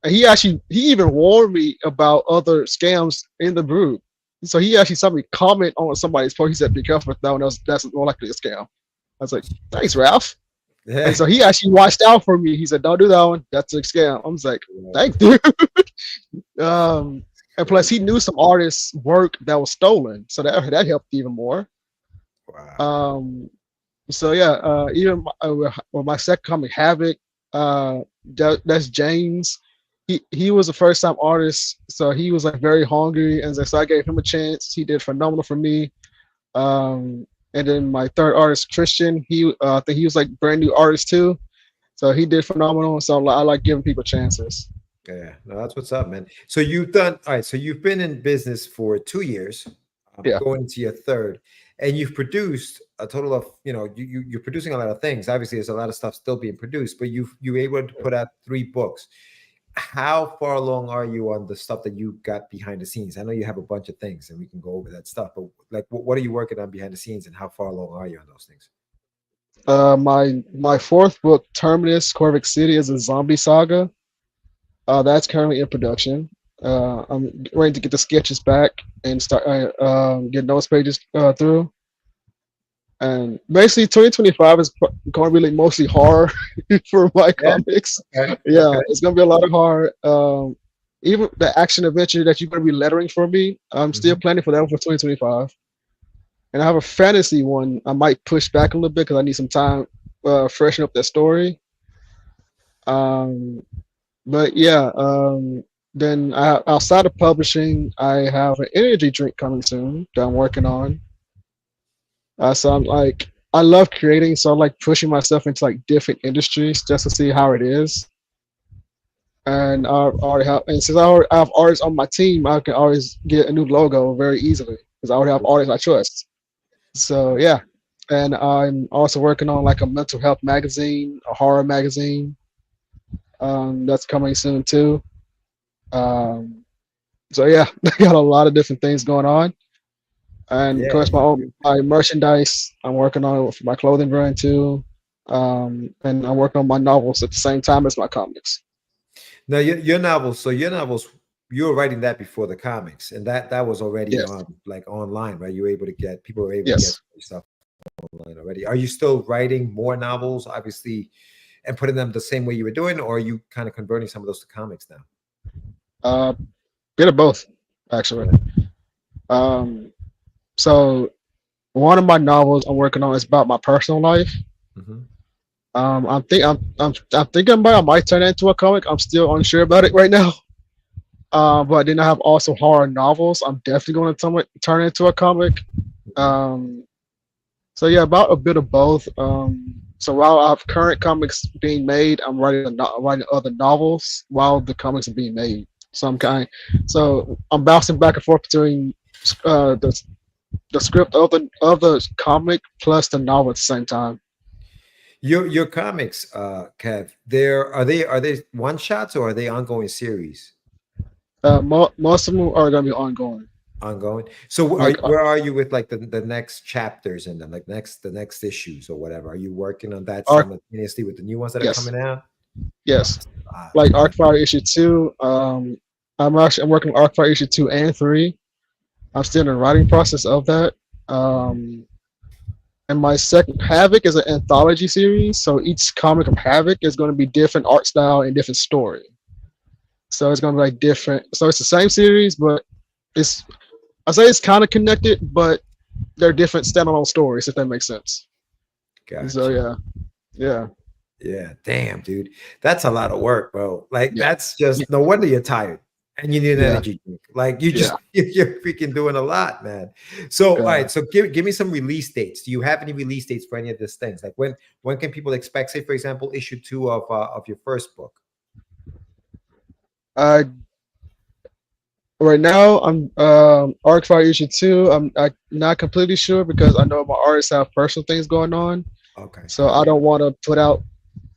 he even warned me about other scams in the group. So he actually saw me comment on somebody's post. He said, "Be careful with that one. That's more likely a scam." I was like, "Thanks, Ralph." Yeah. And so he actually watched out for me. He said, "Don't do that one. That's a scam." I was like, "Thanks, dude." And plus, he knew some artists' work that was stolen, so that helped even more. Wow. So yeah, even my second comic, Havoc, that's James. He was a first time artist, so he was like very hungry, and so I gave him a chance. He did phenomenal for me. And then my third artist, Christian, I think he was like brand new artist too, so he did phenomenal. So I like giving people chances. Yeah, no, that's what's up, man. So you've done all right. So you've been in business for 2 years, going into your third. and you've produced a total of, you're producing a lot of things. Obviously, there's a lot of stuff still being produced, but you're able to put out 3 books. How far along are you on the stuff that you got behind the scenes? I know you have a bunch of things, and we can go over that stuff. But like, what are you working on behind the scenes, and how far along are you on those things? My 4th book, Terminus Corvic City, is a zombie saga. That's currently in production. I'm ready to get the sketches back and start get those pages through. And basically, 2025 is going to be like mostly horror for my comics. Okay. Yeah, Okay. it's going to be a lot of horror. Even the action adventure that you're going to be lettering for me, I'm still planning for that one for 2025. And I have a fantasy one. I might push back a little bit because I need some time freshen up that story. But yeah, then outside of publishing, I have an energy drink coming soon that I'm working on. So I'm like, I love creating, so I'm like pushing myself into like different industries just to see how it is. And I already have, and since I have artists on my team, I can always get a new logo very easily because I already have artists I trust. So yeah, and I'm also working on like a mental health magazine, a horror magazine. That's coming soon too. So yeah, I got a lot of different things going on. And of course, my merchandise, I'm working on it for my clothing brand too. And I'm working on my novels at the same time as my comics. Now, your novels, you were writing that before the comics, and that was already on like online, right? You were able to get, people were able to get stuff online already. Are you still writing more novels, obviously, and putting them the same way you were doing, or are you kind of converting some of those to comics now? Bit of both, actually. So one of my novels I'm working on is about my personal life. I'm thinking about I might turn it into a comic. I'm still unsure about it right now. But then I have also horror novels. I'm definitely going to turn it into a comic. So yeah, about a bit of both. So while I have current comics being made, I'm writing other novels while the comics are being made. So I'm bouncing back and forth between the script of the comic plus the novel at the same time. Your comics, Kev, are they one shots or are they ongoing series? Most of them are going to be ongoing. Ongoing. So where are you with like the next chapters in them, like the next issues or whatever? Are you working on that simultaneously with the new ones that are coming out? Yes. Like Arcfire issue 2. I'm working on Arcfire issue 2 and 3. I'm still in the writing process of that. And my second Havoc is an anthology series. So each comic of Havoc is going to be different art style and different story. So it's going to be like different. So it's the same series, but I say it's kind of connected, but they're different standalone stories, if that makes sense. Gotcha. So yeah. Damn, dude, that's a lot of work, bro. Like that's just no wonder you're tired and you need an energy drink. Like you're freaking doing a lot, man. So all right, so give me some release dates. Do you have any release dates for any of these things? Like when can people expect, say for example, issue 2 of your first book? Right now, I'm Arcfire issue 2. I'm not completely sure because I know my artists have personal things going on. Okay. So I don't want to put out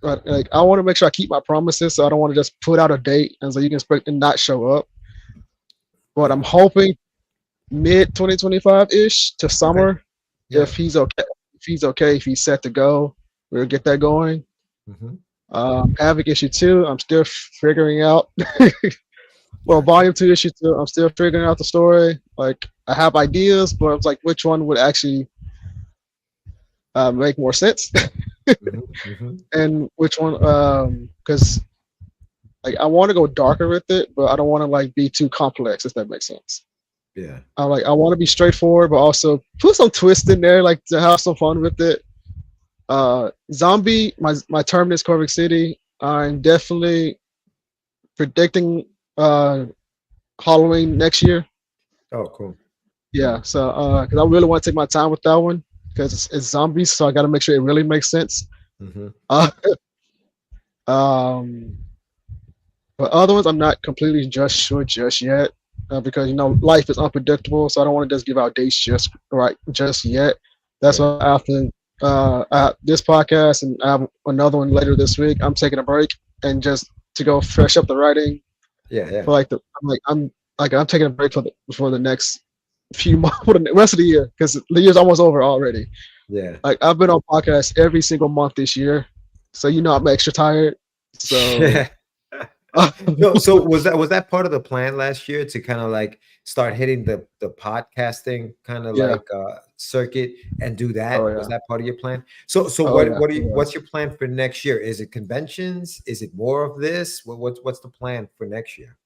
like I want to make sure I keep my promises. So I don't want to just put out a date and so you can expect and not show up. But I'm hoping mid 2025 ish to summer. Okay. Yeah. If he's okay, if he's set to go, we'll get that going. Havoc issue 2. I'm still figuring out. Well, volume 2 issue 2, I'm still figuring out the story. Like I have ideas, but it's like which one would actually make more sense, and which one because like I want to go darker with it, but I don't want to like be too complex, if that makes sense. Yeah. I want to be straightforward, but also put some twist in there, like to have some fun with it. Zombie, my Terminus Corvic City. I'm definitely predicting Halloween next year. Oh, cool. Yeah, so because I really want to take my time with that one because it's zombies, so I got to make sure it really makes sense. But other ones, I'm not completely sure just yet. because life is unpredictable. So I don't want to just give out dates just yet. That's why after this podcast and I have another one later this week, I'm taking a break and just to go fresh up the writing. Yeah. For I'm taking a break for the next few months, for the rest of the year, because the year's almost over already. Yeah. Like I've been on podcasts every single month this year, so I'm extra tired. So Yeah. No, so was that part of the plan last year to kind of like start hitting the podcasting kind of like circuit and do that? Oh, yeah. Was that part of your plan? So what's your plan for next year? Is it conventions? Is it more of this? What's the plan for next year?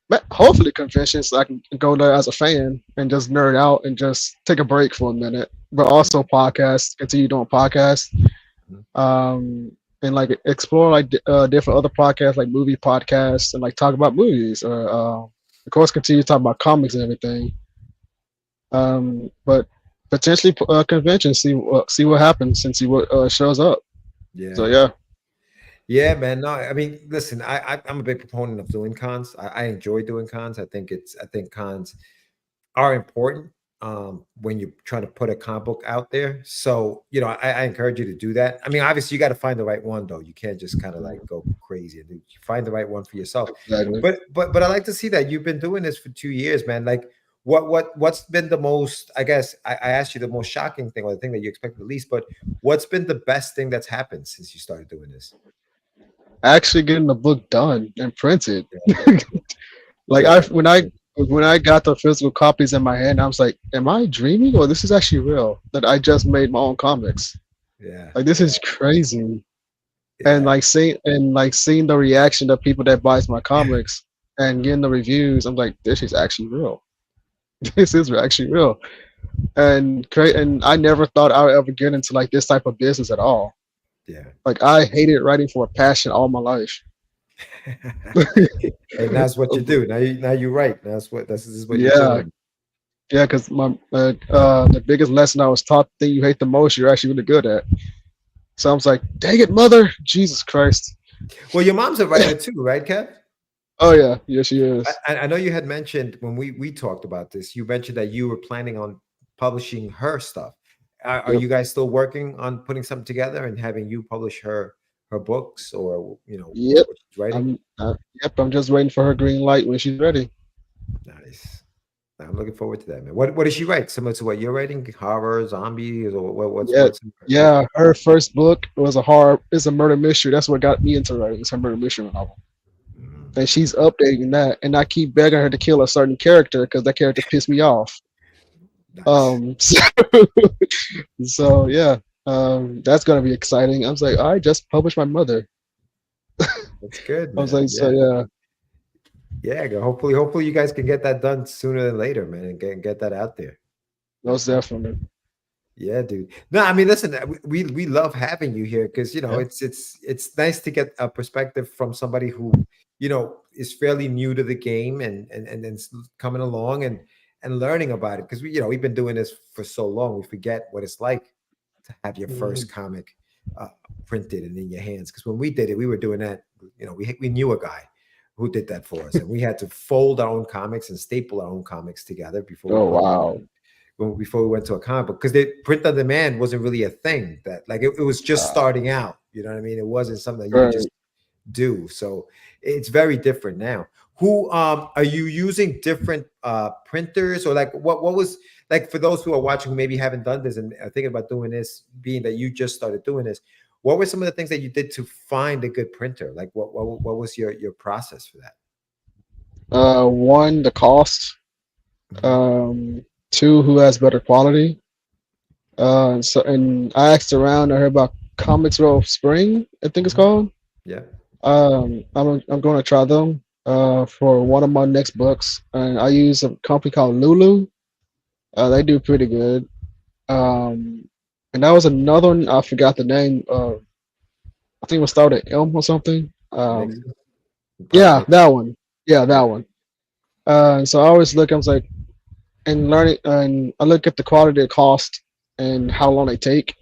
But hopefully conventions, so I can go there as a fan and just nerd out and just take a break for a minute. But also podcasts, continue doing podcasts. And like explore like different other podcasts, like movie podcasts, and like talk about movies, or of course continue to talk about comics and everything. But potentially conventions, see what happens and see what shows up. Yeah. So yeah. Yeah, man. No, I mean, listen, I'm a big proponent of doing cons. I enjoy doing cons. I think cons are important when you're trying to put a comic book out there. So, I encourage you to do that. I mean, obviously you got to find the right one though. You can't just kind of like go crazy and you find the right one for yourself. Exactly. But I like to see that you've been doing this for 2 years, man. Like what's been the most, I guess I asked you the most shocking thing or the thing that you expected the least, but what's been the best thing that's happened since you started doing this? Actually getting the book done and printed. Like when I got the physical copies in my hand, I was like, am I dreaming or this is actually real? That I just made my own comics. Yeah. Like this is crazy. Yeah. And seeing the reaction of people that buys my comics and getting the reviews, I'm like, this is actually real. This is actually real. And I never thought I would ever get into like this type of business at all. Yeah. Like I hated writing for a passion all my life. And that's what you do. Now you write. This is what you're doing. Yeah, because the biggest lesson I was taught, the thing you hate the most, you're actually really good at. So I was like, dang it, mother, Jesus Christ. Well, your mom's a writer too, right, Kev? Oh yeah, yes she is. I know you had mentioned when we talked about this, you mentioned that you were planning on publishing her stuff. Are you guys still working on putting something together and having you publish her books, or Yep. what she's writing? I'm just waiting for her green light when she's ready. Nice. I'm looking forward to that, man. What does she write? Similar to what you're writing? Horror, zombies, or what's her first book was it's a murder mystery. That's what got me into writing. It's a murder mystery novel. And she's updating that, and I keep begging her to kill a certain character because that character pissed me off. Nice. So yeah, that's gonna be exciting. I was like, I just published my mother. That's good, man. I was like, so yeah. Yeah, hopefully you guys can get that done sooner than later, man, and get that out there. Most definitely. Yeah, dude. No, I mean, listen, we love having you here because it's nice to get a perspective from somebody who is fairly new to the game and coming along and learning about it, because we've been doing this for so long, we forget what it's like to have your first comic printed and in your hands. Because when we did it, we were doing that. We knew a guy who did that for us, and we had to fold our own comics and staple our own comics together before. Before we went to a comic book, because the print on demand wasn't really a thing that it was just starting out. You know what I mean? It wasn't something that you just do. So it's very different now. Who are you using different printers, or what was for those who are watching who maybe haven't done this and are thinking about doing this, being that you just started doing this? What were some of the things that you did to find a good printer? What was your process for that? One, the cost. Two, who has better quality. And I asked around. I heard about Comics Row Spring, I think it's called. Yeah. I'm going to try them for one of my next books, and I use a company called Lulu. They do pretty good. And that was another one. I forgot the name. I think it was started Elm or something. Yeah, that one. So I always look. I was like, and learning, and I look at the quality, of cost, and how long they take,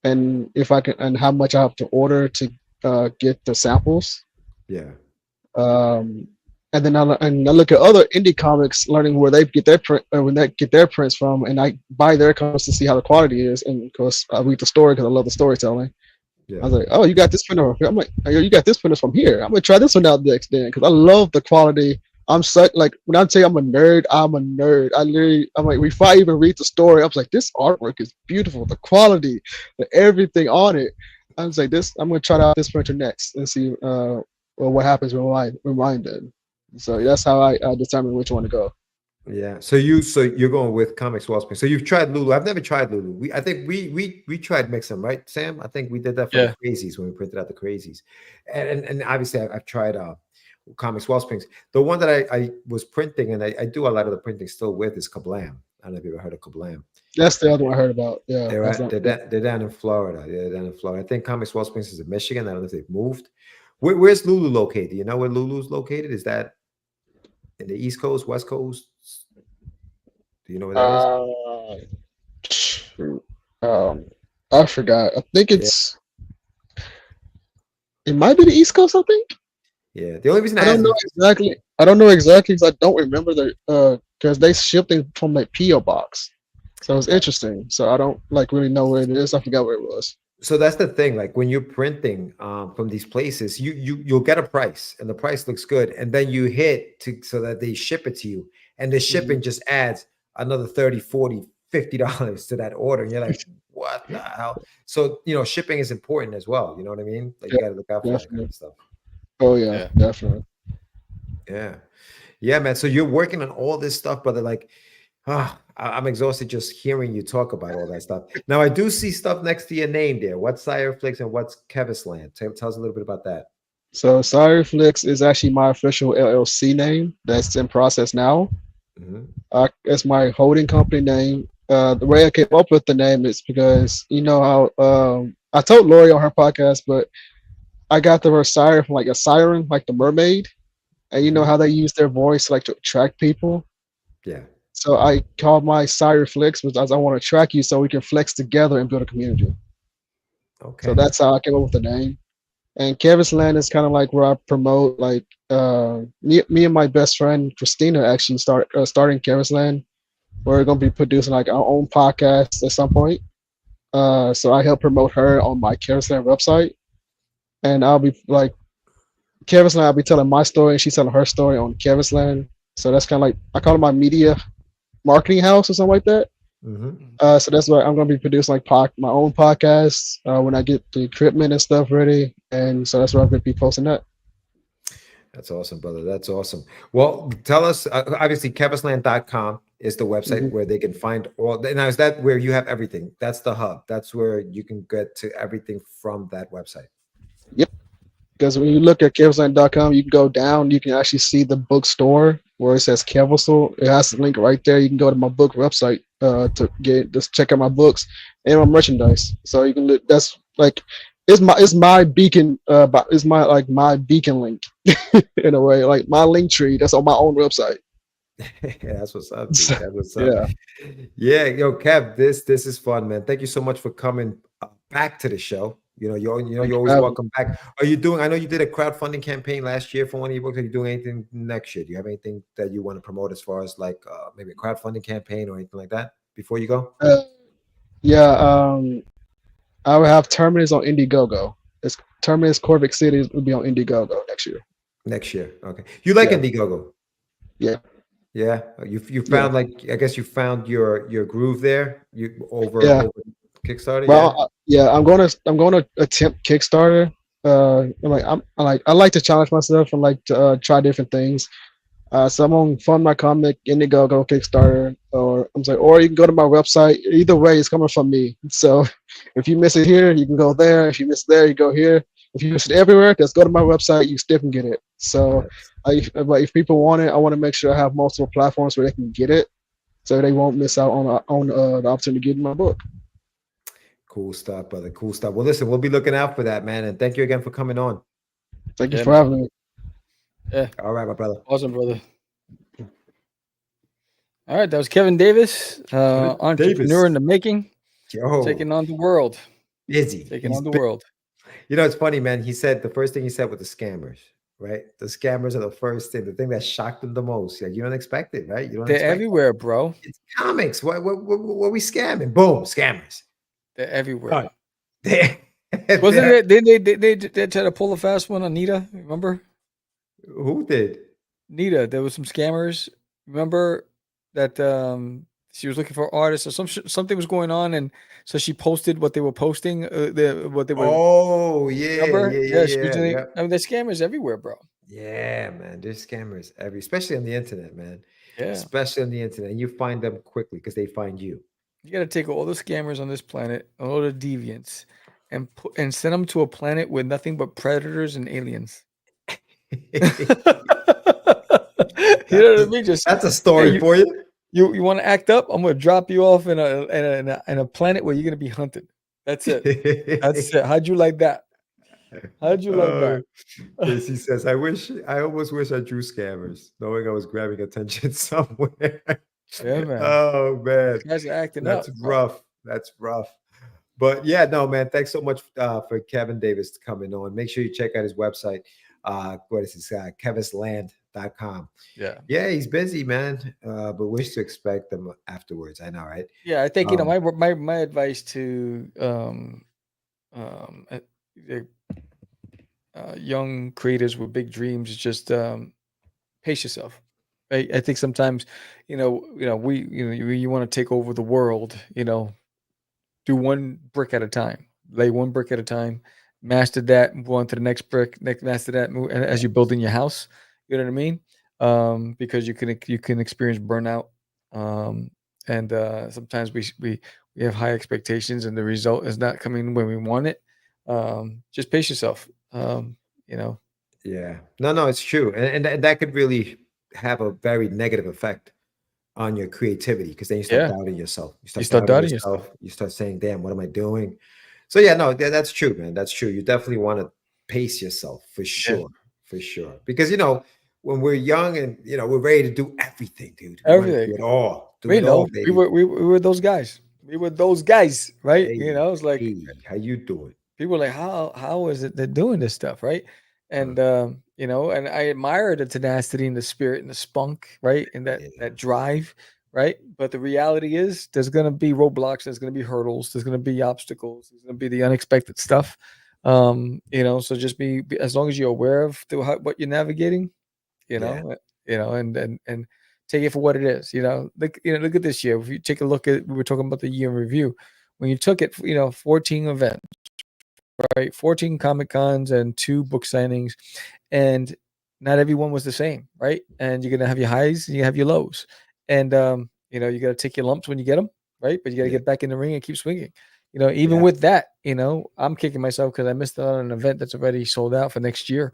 and if I can, and how much I have to order to get the samples. Yeah. and then I look at other indie comics, learning where they get their print, when they get their prints from, and I buy their comics to see how the quality is. And of course, I read the story because I love the storytelling. Yeah. I was like, oh, you got this printer? I'm like, oh, you got this printer from here. I'm gonna try this one out next then because I love the quality. I'm such like when I tell you I'm a nerd, I'm a nerd. I'm like, before I even read the story, I was like, this artwork is beautiful. The quality, everything on it. I was like, I'm gonna try out this printer next and see what happens when mine did. So that's how I determine which one to go. Yeah. So you're going with Comics Wellspring. So you've tried Lulu. I've never tried Lulu. I think we tried mixing, right, Sam? I think we did that for the Crazies when we printed out the Crazies, and obviously I've tried Comics Wellsprings. The one that I was printing, and I do a lot of the printing still with, is Kablam. I don't know if you ever heard of Kablam. That's the other one I heard about. Yeah, they're down in Florida. Yeah, they're down in Florida. I think Comics Wellsprings is in Michigan. I don't know if they've moved. Where's Lulu located? Do you know where Lulu's located? Is that in the East Coast, West Coast? Do you know where that is? I forgot. I think it might be the East Coast, I think. Yeah. The only reason I don't know exactly. I don't know exactly because I don't remember because they shipped it from a PO box. So it's interesting. So I don't really know where it is. I forgot where it was. So that's the thing. Like when you're printing from these places, you'll get a price, and the price looks good, and then you hit so that they ship it to you, and the shipping just adds another $30, $40, $50 to that order, and you're like, what the hell? So shipping is important as well. You know what I mean? Like you got to look out for that kind of stuff. Oh yeah, definitely. Yeah, man. So you're working on all this stuff, brother. Like, I'm exhausted just hearing you talk about all that stuff. Now, I do see stuff next to your name there. What's Sireflix and what's Kevisland? Tell us a little bit about that. So Sireflix is actually my official LLC name that's in process now. It's my holding company name. The way I came up with the name is because how I told Lori on her podcast, but I got the word siren from like a siren, like the mermaid, and you know how they use their voice to attract people. Yeah. So I called my Sireflix because I want to track you so we can flex together and build a community. Okay. So that's how I came up with the name. And Kevisland is kind of like where I promote me and my best friend Christina actually starting Kevisland. We're gonna be producing our own podcast at some point. So I help promote her on my Kevisland website. And I'll be Kevisland, I'll be telling my story and she's telling her story on Kevisland. So that's kind of I call it my media marketing house or something like that. So that's why I'm going to be producing my own podcast when I get the equipment and stuff ready. And so that's where I'm going to be posting that. That's awesome, brother. That's awesome. Well, tell us, obviously, kevisland.com is the website where they can find all. Now, is that where you have everything? That's the hub. That's where you can get to everything from that website. Yep. Because when you look at kevisland.com, you can go down, you can actually see the bookstore where it says Kevisl. It has the link right there. You can go to my book website just check out my books and my merchandise. So you can look. That's it's my beacon. It's my beacon link in a way. Like my link tree. That's on my own website. That's what's up. Dude. That's what's up. Yeah. Yo, Kev, this is fun, man. Thank you so much for coming back to the show. You're always welcome back. Are you doing? I know you did a crowdfunding campaign last year for one of your books. Are you doing anything next year? Do you have anything that you want to promote as far as maybe a crowdfunding campaign or anything like that before you go? I will have Terminus on Indiegogo. It's Terminus Corvic City will be on Indiegogo next year. Next year, okay. You like Indiegogo? Yeah. Yeah. You found I guess you found your groove there. Over Kickstarter. Well, I'm going to attempt Kickstarter. I like to challenge myself and like to try different things. So I'm on Fund My Comic, Indiegogo, Kickstarter, or you can go to my website. Either way, it's coming from me. So if you miss it here, you can go there. If you miss it there, you go here. If you miss it everywhere, just go to my website. You still can get it. So, if people want it, I want to make sure I have multiple platforms where they can get it, so they won't miss out on the opportunity to get my book. Cool stuff, brother. Cool stuff. Well, listen, we'll be looking out for that, man. And thank you again for coming on. Thank you for having me. Yeah. All right, my brother. Awesome, brother. All right, that was Kevin Davis, entrepreneur in the making, taking on the world. Busy. Taking on the world. You know, it's funny, man. He said the first thing he said with the scammers, right? The scammers are the first thing, the thing that shocked them the most. Like you don't expect it, right? You don't They're expect everywhere, bro. it's comics. What we scamming? Boom, scammers. They're everywhere. Done. They Wasn't it? They tried to pull a fast one on Nita. Remember? who did? Nita. There was some scammers. Remember that she was looking for artists or something was going on, and so she posted what they were posting. What they were. Oh yeah, Remember? yeah, She was doing. yeah. I mean, there's scammers everywhere, bro. Yeah, man. There's scammers especially on the internet, man. Yeah. Especially on the internet. And you find them quickly because they find you. You got to take all the scammers on this planet, all the deviants, and send them to a planet with nothing but predators and aliens. You know what I mean? Just that's a story for you. You want to act up? I'm gonna drop you off in a planet where you're gonna be hunted. That's it. That's it. How'd you like that? How'd you like that? He says, I almost wish I drew scammers, knowing I was grabbing attention somewhere. Yeah, man. Oh man. These guys are acting That's up. rough. That's rough. But yeah, no, man. Thanks so much for Kevin Davis coming on. Make sure you check out his website. What is this? kevisland.com. Yeah, he's busy, man. But wish to expect them afterwards. I know, right? Yeah, I think my advice to young creators with big dreams is just pace yourself. Right? I think sometimes, you want to take over the world. Do one brick at a time. Lay one brick at a time. Master that. Move on to the next brick. Master that. Move, and as you're building your house, you know what I mean? Because you can experience burnout. And sometimes we have high expectations, and the result is not coming when we want it. Just pace yourself. Yeah. No, it's true, and that could really have a very negative effect on your creativity because then you start doubting yourself. You start doubting yourself. You start saying, "Damn, what am I doing?" So yeah, no, that's true, man. That's true. You definitely want to pace yourself for sure, because when we're young and we're ready to do everything, dude. Everything, do it all. We were those guys. We were those guys, right? Hey, it's like, hey, how you doing? People are like, how is it they're doing this stuff, right? And and I admire the tenacity and the spirit and the spunk, right? And that drive, right? But the reality is there's gonna be roadblocks, there's gonna be hurdles, there's gonna be obstacles, there's gonna be the unexpected stuff. So just be as long as you're aware of what you're navigating, and take it for what it is. Look at this year. If you take a look at, we were talking about the year in review. When you took it, 14 events, right? 14 Comic Cons and 2 book signings, and not everyone was the same, right? And you're gonna have your highs and you have your lows, and you got to take your lumps when you get them, right? But you got to get back in the ring and keep swinging. Even with that, I'm kicking myself because I missed out on an event that's already sold out for next year.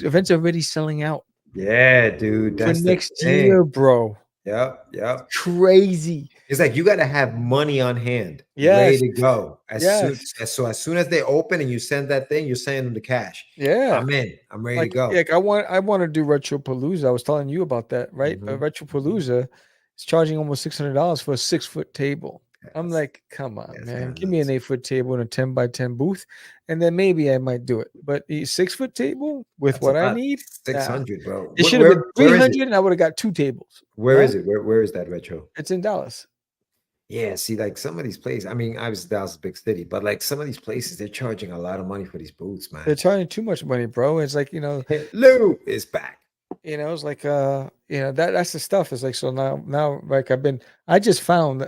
Events are already selling out. Yeah, dude. That's for next year, bro. Yep. Crazy. It's like you got to have money on hand, ready to go. As soon as they open and you send that thing, you're sending them the cash. Yeah, I'm in. I'm ready to go. Like I want to do Retropalooza. I was telling you about that, right? Retropalooza is charging almost $600 for a 6-foot table. I'm like, come on, man. Give me an 8-foot table and a 10 by 10 booth, and then maybe I might do it. But a 6-foot table with what I need, 600, bro. It should have been 300, and I would have got 2 tables. Where is it? Where is that retro? It's in Dallas. Yeah, see, like some of these places, I mean, obviously Dallas is a big city, but like some of these places, they're charging a lot of money for these booths, man. They're charging too much money, bro. It's like, Lou is back. It's like that's the stuff. It's like, so now like I just found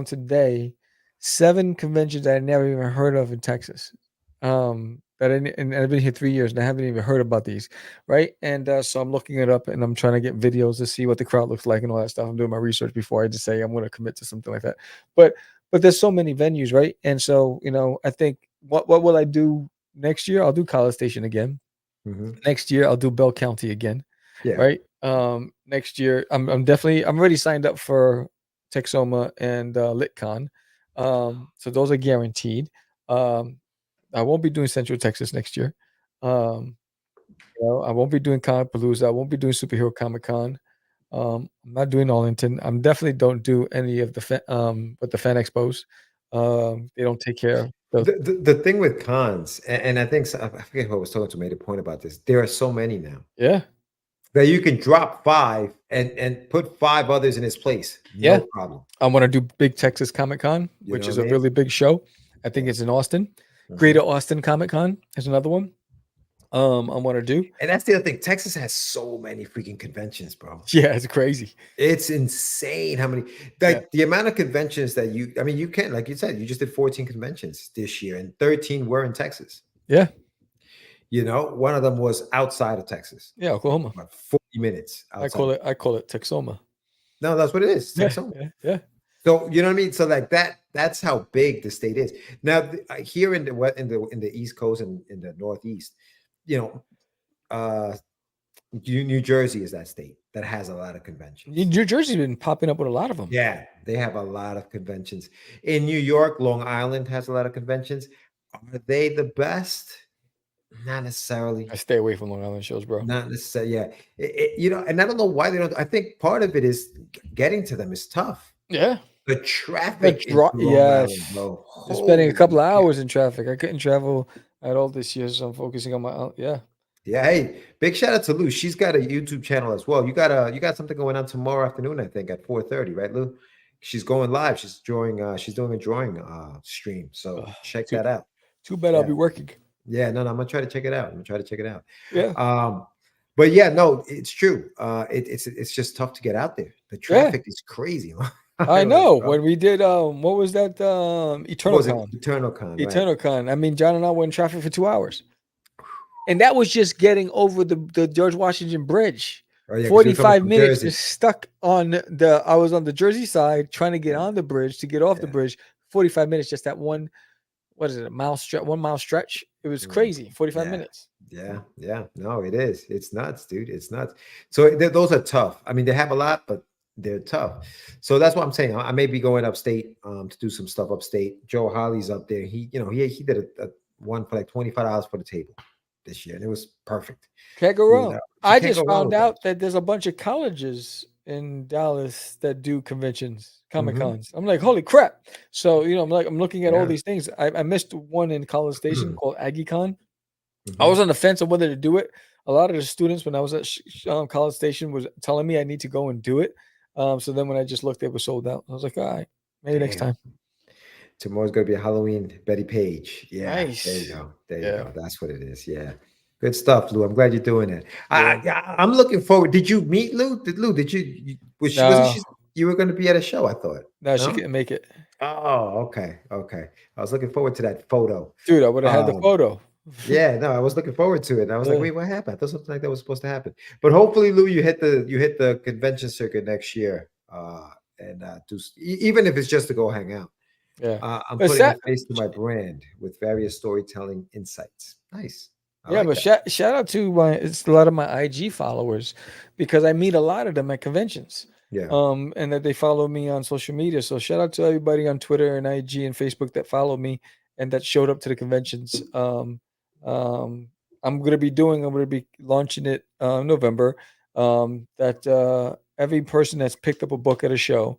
today 7 conventions that I never even heard of in Texas. And I've been here 3 years and I haven't even heard about these, right? And so I'm looking it up and I'm trying to get videos to see what the crowd looks like and all that stuff. I'm doing my research before I just say I'm going to commit to something like that. But there's so many venues, right? And so I think what will I do next year? I'll do College Station again. Next year I'll do Bell County again. Yeah. Right. Next year I'm already signed up for Texoma and LitCon. So those are guaranteed. I won't be doing Central Texas next year. I won't be doing Comic Palooza. I won't be doing Superhero Comic Con. I'm not doing Arlington. I'm definitely don't do any of the fan expos. They don't take care of The thing with cons, and I think I forget who I was talking to made a point about this. There are so many now yeah. that you can drop 5 and put 5 others in its place. Yeah. No problem. I want to do Big Texas Comic Con, You which know is what a I mean? really big show. I think it's in Austin. Greater Austin Comic Con is another one. I want to do. And that's the other thing. Texas has so many freaking conventions, bro. Yeah, it's crazy. It's insane how many, like the amount of conventions that I mean, you can, like you said, you just did 14 conventions this year and 13 were in Texas. Yeah. You know, one of them was outside of Texas. Yeah, Oklahoma. About 40 minutes outside. I call it Texoma. No, that's what it is. Yeah, yeah. So you know what I mean. So like that's how big the state is. Now here in the East Coast and in the Northeast, you know, New Jersey is that state that has a lot of conventions. New Jersey's been popping up with a lot of them. Yeah, they have a lot of conventions. In New York, Long Island has a lot of conventions. Are they the best? Not necessarily. I stay away from Long Island shows, bro. Not necessarily. Yeah, you know, and I don't know why they don't. I think part of it is getting to them is tough. Yeah, the traffic. Yes, bro. Spending a couple of hours in traffic. I couldn't travel at all this year, so I'm focusing on my Yeah. Hey, big shout out to Lou. She's got a YouTube channel as well. You got something going on tomorrow afternoon, I think, at 4:30, right, Lou? She's going live. She's doing a drawing stream. So check that out. Too bad I'll be working. Yeah, no, I'm gonna try to check it out. Yeah. But yeah, no, it's true. It's just tough to get out there. The traffic is crazy. I know. When we did what was that? Eternal Con. Eternal Con. Eternal Con. I mean, John and I were in traffic for 2 hours. And that was just getting over the George Washington Bridge. Oh, yeah, 45 minutes just stuck on I was on the Jersey side trying to get on the bridge to get off the bridge. 45 minutes, just that one, what is it, a 1 mile stretch? It was crazy. 45 minutes. Yeah. No, it is. It's nuts, dude. It's nuts. So those are tough. I mean, they have a lot, but they're tough. So that's what I'm saying. I may be going upstate to do some stuff upstate. Joe Holly's up there. He did a one for like $25 for the table this year, and it was perfect. Can't go wrong. I just found out that there's a bunch of colleges in Dallas that do conventions, Comic Cons. I'm like, holy crap! So I'm looking at all these things. I missed one in College Station called AggieCon. I was on the fence of whether to do it. A lot of the students when I was at College Station was telling me I need to go and do it. So then when I just looked, it was sold out. I was like, all right, maybe next time. Tomorrow's going to be a Halloween Betty Page. Yeah, nice. There you go. There you go. That's what it is. Yeah. Good stuff, Lou. I'm glad you're doing it. I'm looking forward. Did you meet Lou? Did you? You were going to be at a show, I thought. No, she couldn't make it. Oh, okay. I was looking forward to that photo. Dude, I would have had the photo. Yeah, no, I was looking forward to it. And I was like, wait, what happened? I thought something like that was supposed to happen. But hopefully, Lou, you hit the convention circuit next year. And even if it's just to go hang out. Yeah, I'm putting a face to my brand with various storytelling insights. Nice. But shout out to a lot of my IG followers because I meet a lot of them at conventions. Yeah. And that they follow me on social media. So shout out to everybody on Twitter and IG and Facebook that follow me and that showed up to the conventions. I'm gonna be launching it November. That every person that's picked up a book at a show,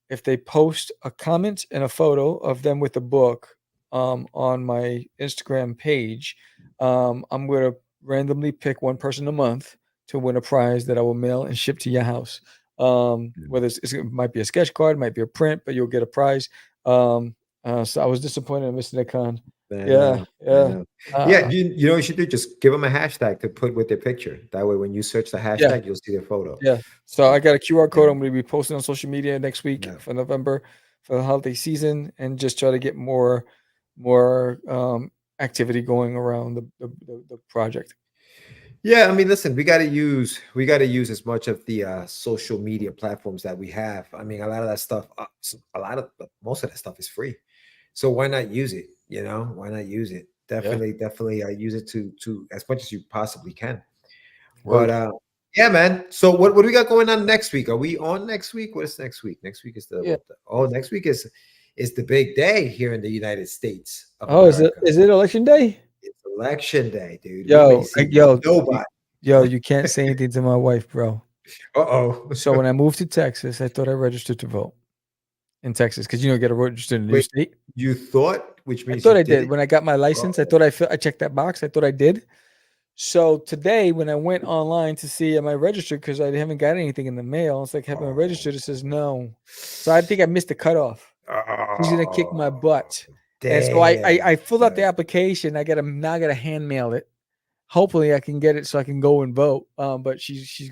if they post a comment and a photo of them with the book on my Instagram page, I'm going to randomly pick one person a month to win a prize that I will mail and ship to your house. Whether it might be a sketch card, might be a print, but you'll get a prize. So I was disappointed in missing the con. Yeah. You know what you should do? Just give them a hashtag to put with their picture. That way, when you search the hashtag, you'll see their photo. Yeah. So I got a QR code. I'm going to be posting on social media next week for November for the holiday season, and just try to get more activity going around the project. Yeah, I mean, listen, we got to use as much of the social media platforms that we have. I mean, a lot of that stuff, most of that stuff is free. So why not use it? Why not use it? Definitely use it to as much as you possibly can. Word. But yeah, man. So what do we got going on next week? Are we on next week? What is next week? Next week is next week is the big day here in the United States. Is it election day? It's election day, dude. Nobody. You can't say anything to my wife, bro. Uh-oh. So when I moved to Texas, I thought I registered to vote. in Texas because you get registered in a new Wait, state. you thought, which I means thought you I did did it? when I got my license. I thought I checked that box. I thought I did. So today, when I went online to see am I registered because I haven't got anything in the mail, it's like have I registered? It says no. So I think I missed the cutoff. She's gonna kick my butt. And so I filled out the application. I gotta hand mail it. Hopefully I can get it so I can go and vote. But she's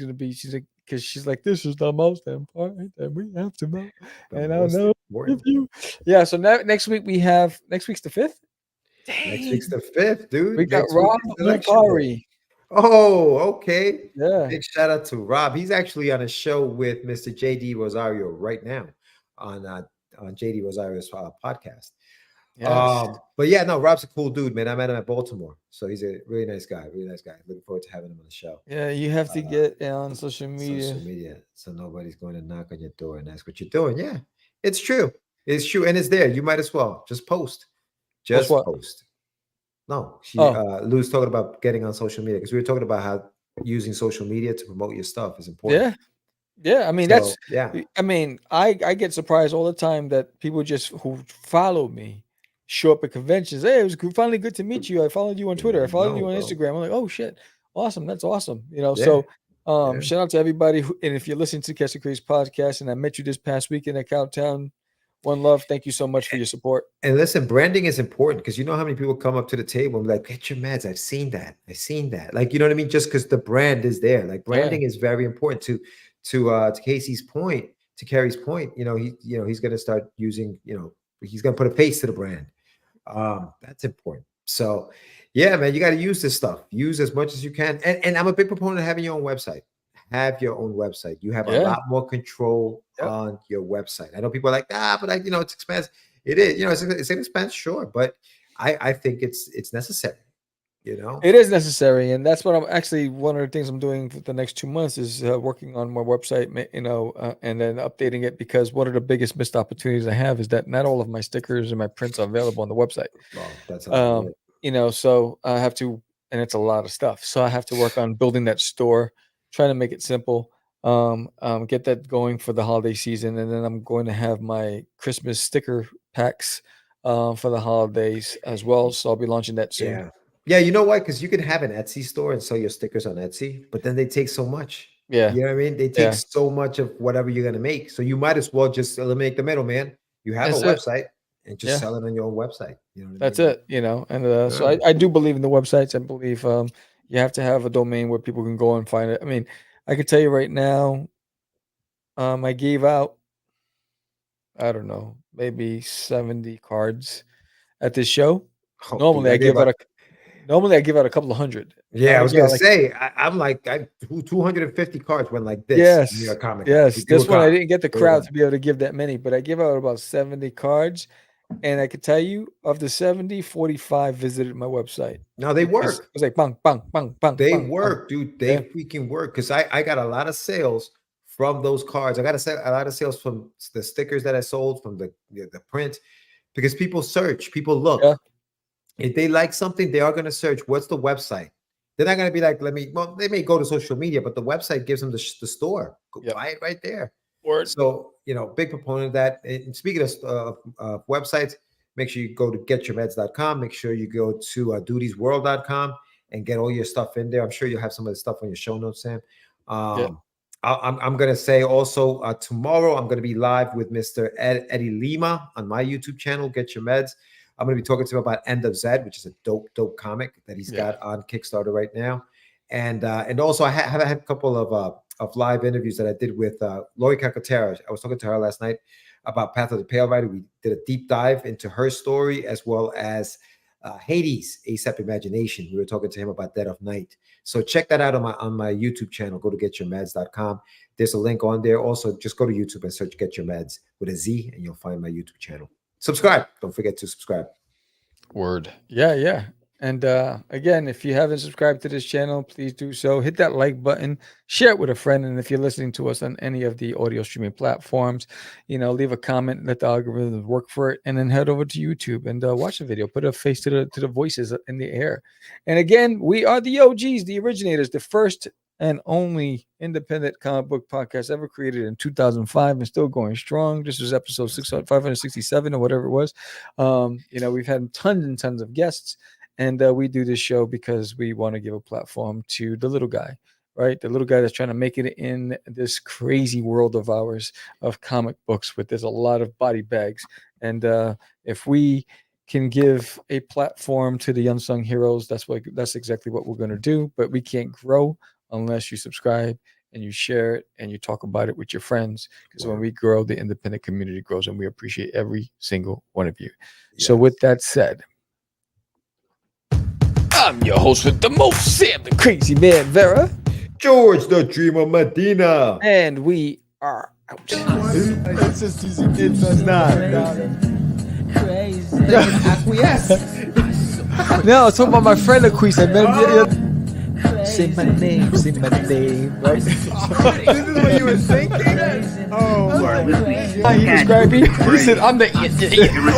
like because she's like this is the most important that we have to vote. And I don't know if you. Yeah. So next week next week's the 5th. Next week's the 5th, dude. We got Next week Rob is election day. Mukari. Oh, okay. Yeah. Big shout out to Rob. He's actually on a show with Mr. JD Rosario right now on JD Rosario's podcast. Yes. But yeah, no, Rob's a cool dude, man. I met him at Baltimore, so he's a really nice guy. Looking forward to having him on the show. Yeah, you have to get on social media. So nobody's going to knock on your door and ask what you're doing. Yeah, it's true. It's true, and it's there. You might as well just post. Just post. No, Lou's talking about getting on social media because we were talking about how using social media to promote your stuff is important. Yeah. I mean, I mean, I get surprised all the time that people just who follow me show up at conventions. Hey, it was finally good to meet you. I followed you on Twitter. I followed you on Instagram. I'm like, oh shit, awesome. That's awesome. So shout out to everybody and if you're listening to Catch the Craze podcast and I met you this past weekend at Cowtown. One love. Thank you so much for your support. And listen, branding is important because you know how many people come up to the table and be like, get your meds. I've seen that. Like, you know what I mean? Just because the brand is there. Like branding is very important to Casey's point, to Carrie's point. He's gonna start using, he's gonna put a face to the brand. That's important. So yeah, man, you got to use this stuff. Use as much as you can. And I'm a big proponent of having your own website. Have your own website. You have a lot more control on your website. I know people are like, but it's expensive. It is, it's an expense, sure, but I think it's necessary. It is necessary, and that's what I'm actually one of the things I'm doing for the next 2 months is working on my website, and then updating it because one of the biggest missed opportunities I have is that not all of my stickers and my prints are available on the website. Well, that's so I have to, and it's a lot of stuff. So I have to work on building that store. Trying to make it simple, get that going for the holiday season, and then I'm going to have my Christmas sticker packs for the holidays as well. So I'll be launching that soon. Yeah. You know why? Because you can have an Etsy store and sell your stickers on Etsy, but then they take so much. Yeah, you know what I mean. They take so much of whatever you're gonna make, so you might as well just eliminate the middleman. You have a website and just sell it on your own website. That's it. And so I do believe in the websites. I believe you have to have a domain where people can go and find it. I mean, I can tell you right now, I gave out, I don't know, maybe 70 cards at this show. Normally, I give out a couple of hundred. Yeah, I was gonna say, I'm like 250 cards went like this. Yes. This one I didn't get the crowd to be able to give that many, but I give out about 70 cards. And I could tell you, of the 70, 45 visited my website. Now they work. It was like bang, bang, bang, bang. They work, dude. They freaking work. Because I got a lot of sales from those cards. I got a lot of sales from the stickers that I sold, from the print. Because people search, people look. Yeah. If they like something, they are going to search. What's the website? They're not going to be like, they may go to social media, but the website gives them the store. Buy it right there. Word. So, big proponent of that. And speaking of websites, make sure you go to getyourmeds.com. Make sure you go to dutiesworld.com and get all your stuff in there. I'm sure you'll have some of the stuff on your show notes, Sam. I'm going to say also tomorrow, I'm going to be live with Mr. Eddie Lima on my YouTube channel, Get Your Meds. I'm going to be talking to him about End of Zed, which is a dope comic that he's got on Kickstarter right now. And also I have a couple of live interviews that I did with Lori Cacotera. I was talking to her last night about Path of the Pale Rider. We did a deep dive into her story as well as Hades, ASAP Imagination. We were talking to him about Dead of Night. So check that out on my YouTube channel. Go to getyourmeds.com. There's a link on there. Also, just go to YouTube and search Get Your Meds with a Z, and you'll find my YouTube channel. Subscribe. Don't forget to subscribe. Word. Yeah. And again, if you haven't subscribed to this channel, please do so. Hit that like button, share it with a friend. And if you're listening to us on any of the audio streaming platforms, leave a comment, let the algorithm work for it, and then head over to YouTube and watch the video. Put a face to the voices in the air. And again, we are the OGs, the originators, the first and only independent comic book podcast ever created in 2005 and still going strong. This was episode 567 or whatever it was. We've had tons and tons of guests, and we do this show because we want to give a platform to the little guy, right? The little guy that's trying to make it in this crazy world of ours of comic books, with there's a lot of body bags. And if we can give a platform to the unsung heroes, that's exactly what we're going to do. But we can't grow unless you subscribe and you share it and you talk about it with your friends, because when we grow, the independent community grows, and we appreciate every single one of you. Yes. So with that said, I'm your host with the most, Sam the Crazy Man Vera, George the Dreamer Medina, and we are out. It's just easy. It's not. Crazy. Acquiesce. No, I was talking about my friend Acquiesce. Say my name, right? This is what you were thinking? Oh, my. He described me. He said, I'm the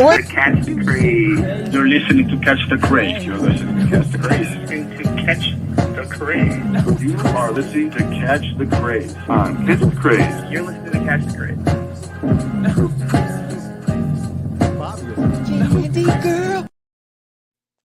what? Catch the Craze. You're listening to Catch the Craze. You're listening to Catch the Craze. You are listening to Catch the Craze. Catch the Craze. You're listening to Catch the Craze. Candy girl.